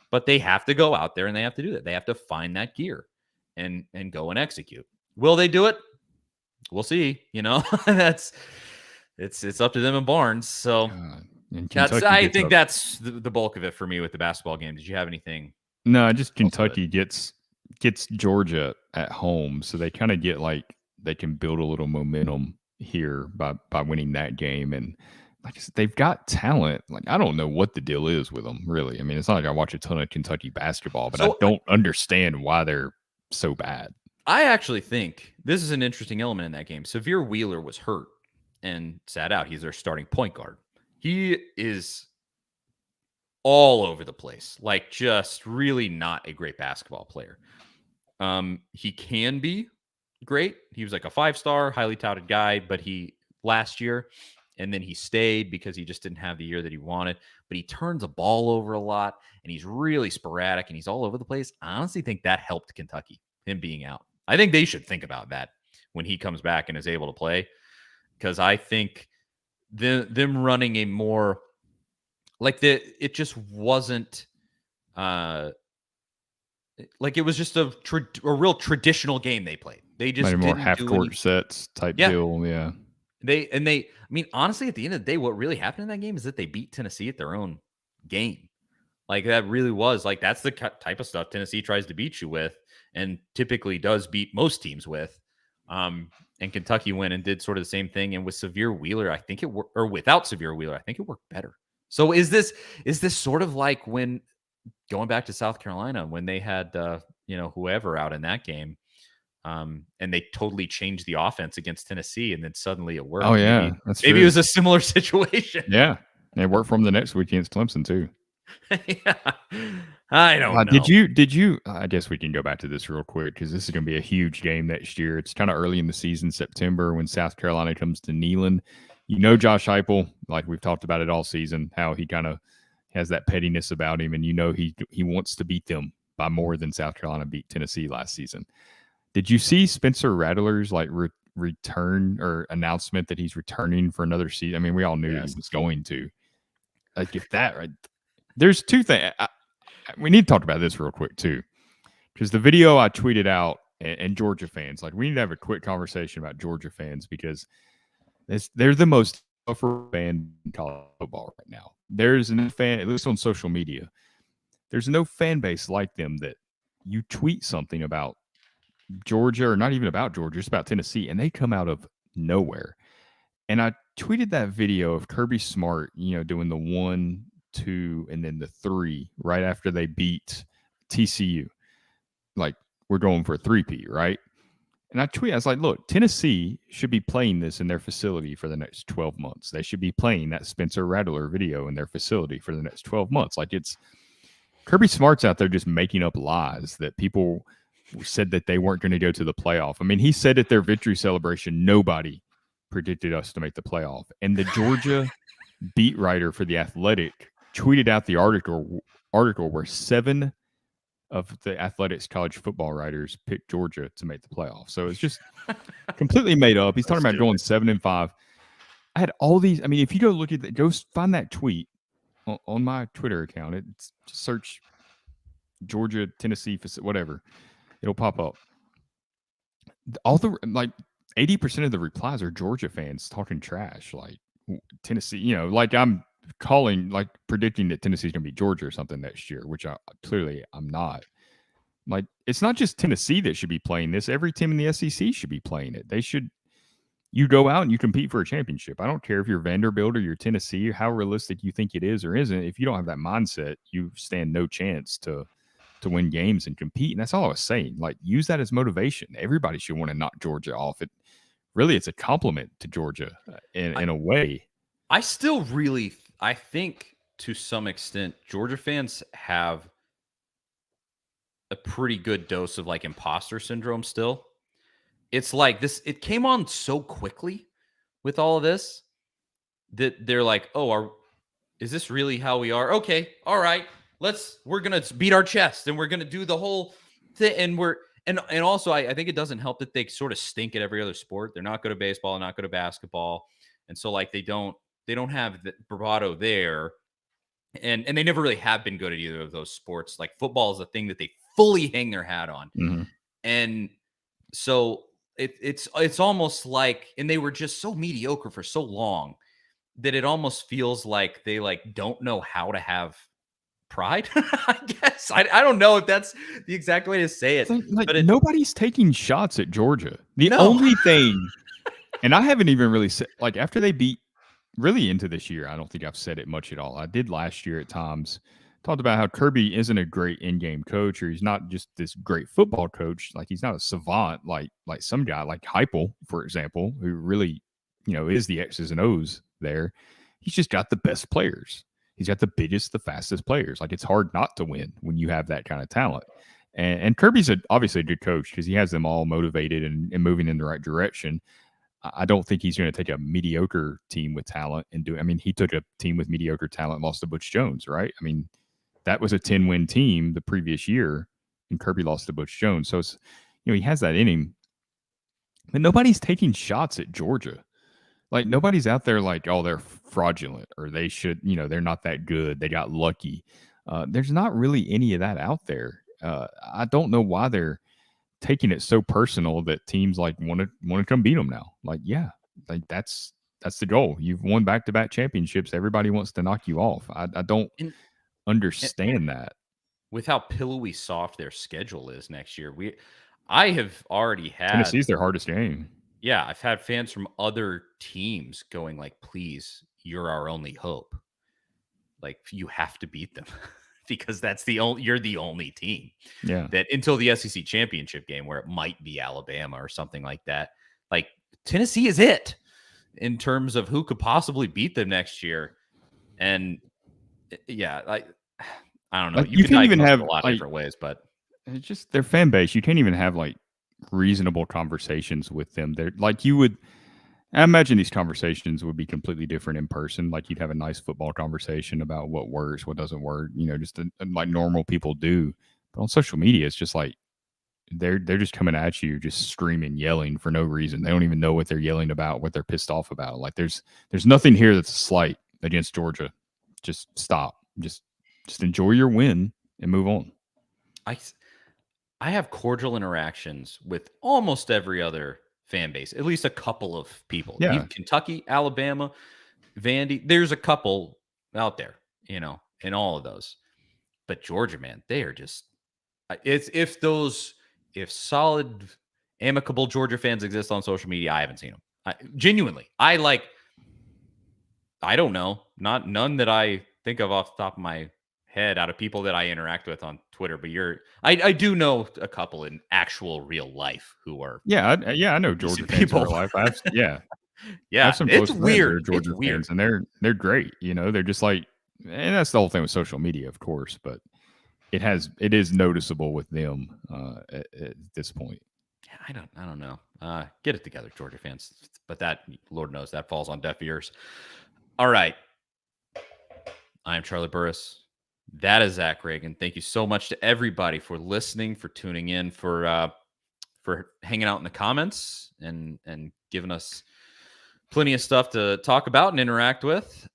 But they have to go out there and they have to do that. They have to find that gear and go and execute. Will they do it? We'll see. It's up to them and Barnes. So I think that's the bulk of it for me with the basketball game. Did you have anything? No, just Kentucky gets Georgia at home, so they kind of get they can build a little momentum here by winning that game. And like I said, they've got talent. I don't know what the deal is with them, really. I mean, it's not like I watch a ton of Kentucky basketball, but I don't understand why they're so bad. I actually think this is an interesting element in that game. Severe Wheeler was hurt and sat out. He's their starting point guard. He is all over the place, just really not a great basketball player. He can be great. He was a 5-star, highly touted guy, but last year, and then he stayed because he just didn't have the year that he wanted. But he turns the ball over a lot, and he's really sporadic, and he's all over the place. I honestly think that helped Kentucky, him being out. I think they should think about that when he comes back and is able to play, because I think them running a more it just wasn't it was just a real traditional game they played. They just more half-court sets type deal. Yeah. I mean, honestly, at the end of the day, what really happened in that game is that they beat Tennessee at their own game. That really was that's the type of stuff Tennessee tries to beat you with, and typically does beat most teams with. And Kentucky went and did sort of the same thing. And with Severe Wheeler, I think it worked, or without Severe Wheeler, I think it worked better. So is this sort of like when going back to South Carolina, when they had whoever out in that game, and they totally changed the offense against Tennessee, and then suddenly it worked. Oh yeah, maybe it was a similar situation. Yeah, and it worked for them the next week against Clemson too. Yeah. I don't know. Did you? I guess we can go back to this real quick, because this is going to be a huge game next year. It's kind of early in the season, September, when South Carolina comes to Neyland. Josh Heupel, we've talked about it all season, how he kind of has that pettiness about him, and he wants to beat them by more than South Carolina beat Tennessee last season. Did you see Spencer Rattler's return or announcement that he's returning for another season? I mean, we all knew he was going to. If that right, there's two things. We need to talk about this real quick too, because the video I tweeted out, and Georgia fans, we need to have a quick conversation about Georgia fans, because they're the most tougher fan in college football right now. There's no fan, at least on social media, there's no fan base like them that you tweet something about Georgia, or not even about Georgia, just about Tennessee, and they come out of nowhere. And I tweeted that video of Kirby Smart, doing the 1, 2, and then the 3 right after they beat TCU. We're going for a 3-peat, right? And I was like, look, Tennessee should be playing this in their facility for the next 12 months. They should be playing that Spencer Rattler video in their facility for the next 12 months. It's Kirby Smart's out there just making up lies that people said that they weren't going to go to the playoff. I mean, he said at their victory celebration, nobody predicted us to make the playoff. And the Georgia beat writer for The Athletic tweeted out the article where 7 of the Athletics college football writers picked Georgia to make the playoff. So it's just completely made up. He's talking about going 7-5. I had all these. I mean, if you go look at that, go find that tweet on my Twitter account. It's just search Georgia, Tennessee, whatever. It'll pop up. All the 80% of the replies are Georgia fans talking trash, Tennessee. I'm calling, predicting that Tennessee's going to beat Georgia or something next year, which I'm not. Like, it's not just Tennessee that should be playing this. Every team in the SEC should be playing it. They should. You go out and you compete for a championship. I don't care if you're Vanderbilt or you're Tennessee, how realistic you think it is or isn't. If you don't have that mindset, you stand no chance to win games and compete. And that's all I was saying. Like, use that as motivation. Everybody should want to knock Georgia off. It's a compliment to Georgia in a way. I think to some extent, Georgia fans have a pretty good dose of like imposter syndrome still. It's like this, it came on so quickly with all of this that they're like, oh, is this really how we are? Okay, all right, we're going to beat our chest and we're going to do the whole thing. And also I think it doesn't help that they sort of stink at every other sport. They're not good at baseball, not good at basketball. And so like they don't have the bravado there. And they never really have been good at either of those sports. Like football is a thing that they fully hang their hat on. Mm-hmm. And so it's almost like, and they were just so mediocre for so long that it almost feels like they like don't know how to have pride. I guess I don't know if that's the exact way to say it. Like, but nobody's taking shots at Georgia. The only thing, and I haven't even really said, like, after they beat really into this year, I don't think I've said it much at all. I did last year at times. Talked about how Kirby isn't a great in-game coach, or he's not just this great football coach. Like, he's not a savant like some guy like Heupel, for example, who really, is the X's and O's there. He's just got the best players. He's got the biggest, the fastest players. Like, it's hard not to win when you have that kind of talent. And Kirby's obviously a good coach because he has them all motivated and moving in the right direction. I don't think he's going to take a mediocre team with talent and do. I mean, he took a team with mediocre talent and lost to Butch Jones, right? I mean, that was a 10-win team the previous year, and Kirby lost to Butch Jones. So it's, he has that in him. But nobody's taking shots at Georgia. Like, nobody's out there like, oh, they're fraudulent or they should, they're not that good. They got lucky. There's not really any of that out there. I don't know why they're taking it so personal that teams like want to come beat them now. Like, yeah, like that's the goal. You've won back-to-back championships. Everybody wants to knock you off. I don't understand that. With how pillowy soft their schedule is next year, I have already had Tennessee's their hardest game. Yeah, I've had fans from other teams going like, please, you're our only hope. Like, you have to beat them because you're the only team. Yeah. That until the SEC championship game where it might be Alabama or something like that. Like, Tennessee is it in terms of who could possibly beat them next year. And yeah, like, I don't know. Like, you can even have a lot of different ways, but it's just their fan base. You can't even have like reasonable conversations with them. They're like, I imagine these conversations would be completely different in person. Like, you'd have a nice football conversation about what works, what doesn't work, just like normal people do. But on social media, it's just like they're just coming at you, just screaming, yelling for no reason. They don't even know what they're yelling about, what they're pissed off about. Like, there's nothing here that's a slight against Georgia. Just stop. Just enjoy your win and move on. I have cordial interactions with almost every other fan base, at least a couple of people. Yeah. Kentucky, Alabama, Vandy. There's a couple out there, in all of those. But Georgia, man, they are just if solid, amicable Georgia fans exist on social media, I haven't seen them. Genuinely, I don't know, none that I think of off the top of my head out of people that I interact with on Twitter, but I do know a couple in actual real life who are I know Georgia fans in real life. I have some it's close weird. Friends that are Georgia fans, and they're great. They're just like, and that's the whole thing with social media, of course, but it is noticeable with them at this point. Yeah, I don't know. Get it together, Georgia fans. But that, Lord knows, that falls on deaf ears. All right. I'm Charlie Burris. That is Zach Ragan. Thank you so much to everybody for listening, for tuning in, for hanging out in the comments and giving us plenty of stuff to talk about and interact with.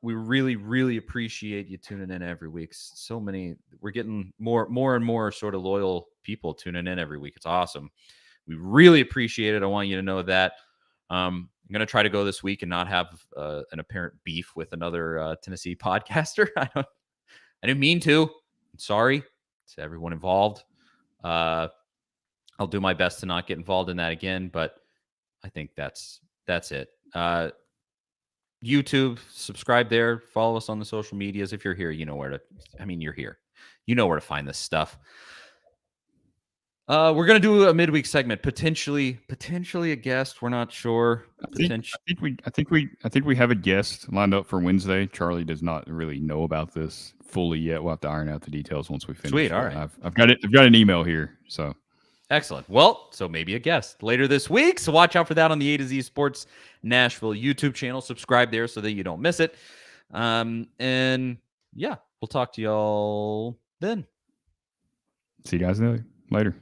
We really, really appreciate you tuning in every week. So many, we're getting more and more sort of loyal people tuning in every week. It's awesome. We really appreciate it. I want you to know that. I'm going to try to go this week and not have an apparent beef with another Tennessee podcaster. I didn't mean to. I'm sorry to everyone involved. I'll do my best to not get involved in that again, but I think that's it. YouTube, subscribe there, follow us on the social medias. If you're here, you know where to. I mean, you're here. You know where to find this stuff. We're gonna do a midweek segment, potentially a guest. We're not sure. I think we have a guest lined up for Wednesday. Charlie does not really know about this fully yet. We'll have to iron out the details once we finish. Sweet, all right. I've got an email here, so excellent. Well, so maybe a guest later this week. So watch out for that on the A to Z Sports Nashville YouTube channel. Subscribe there so that you don't miss it. And yeah, we'll talk to y'all then. See you guys later.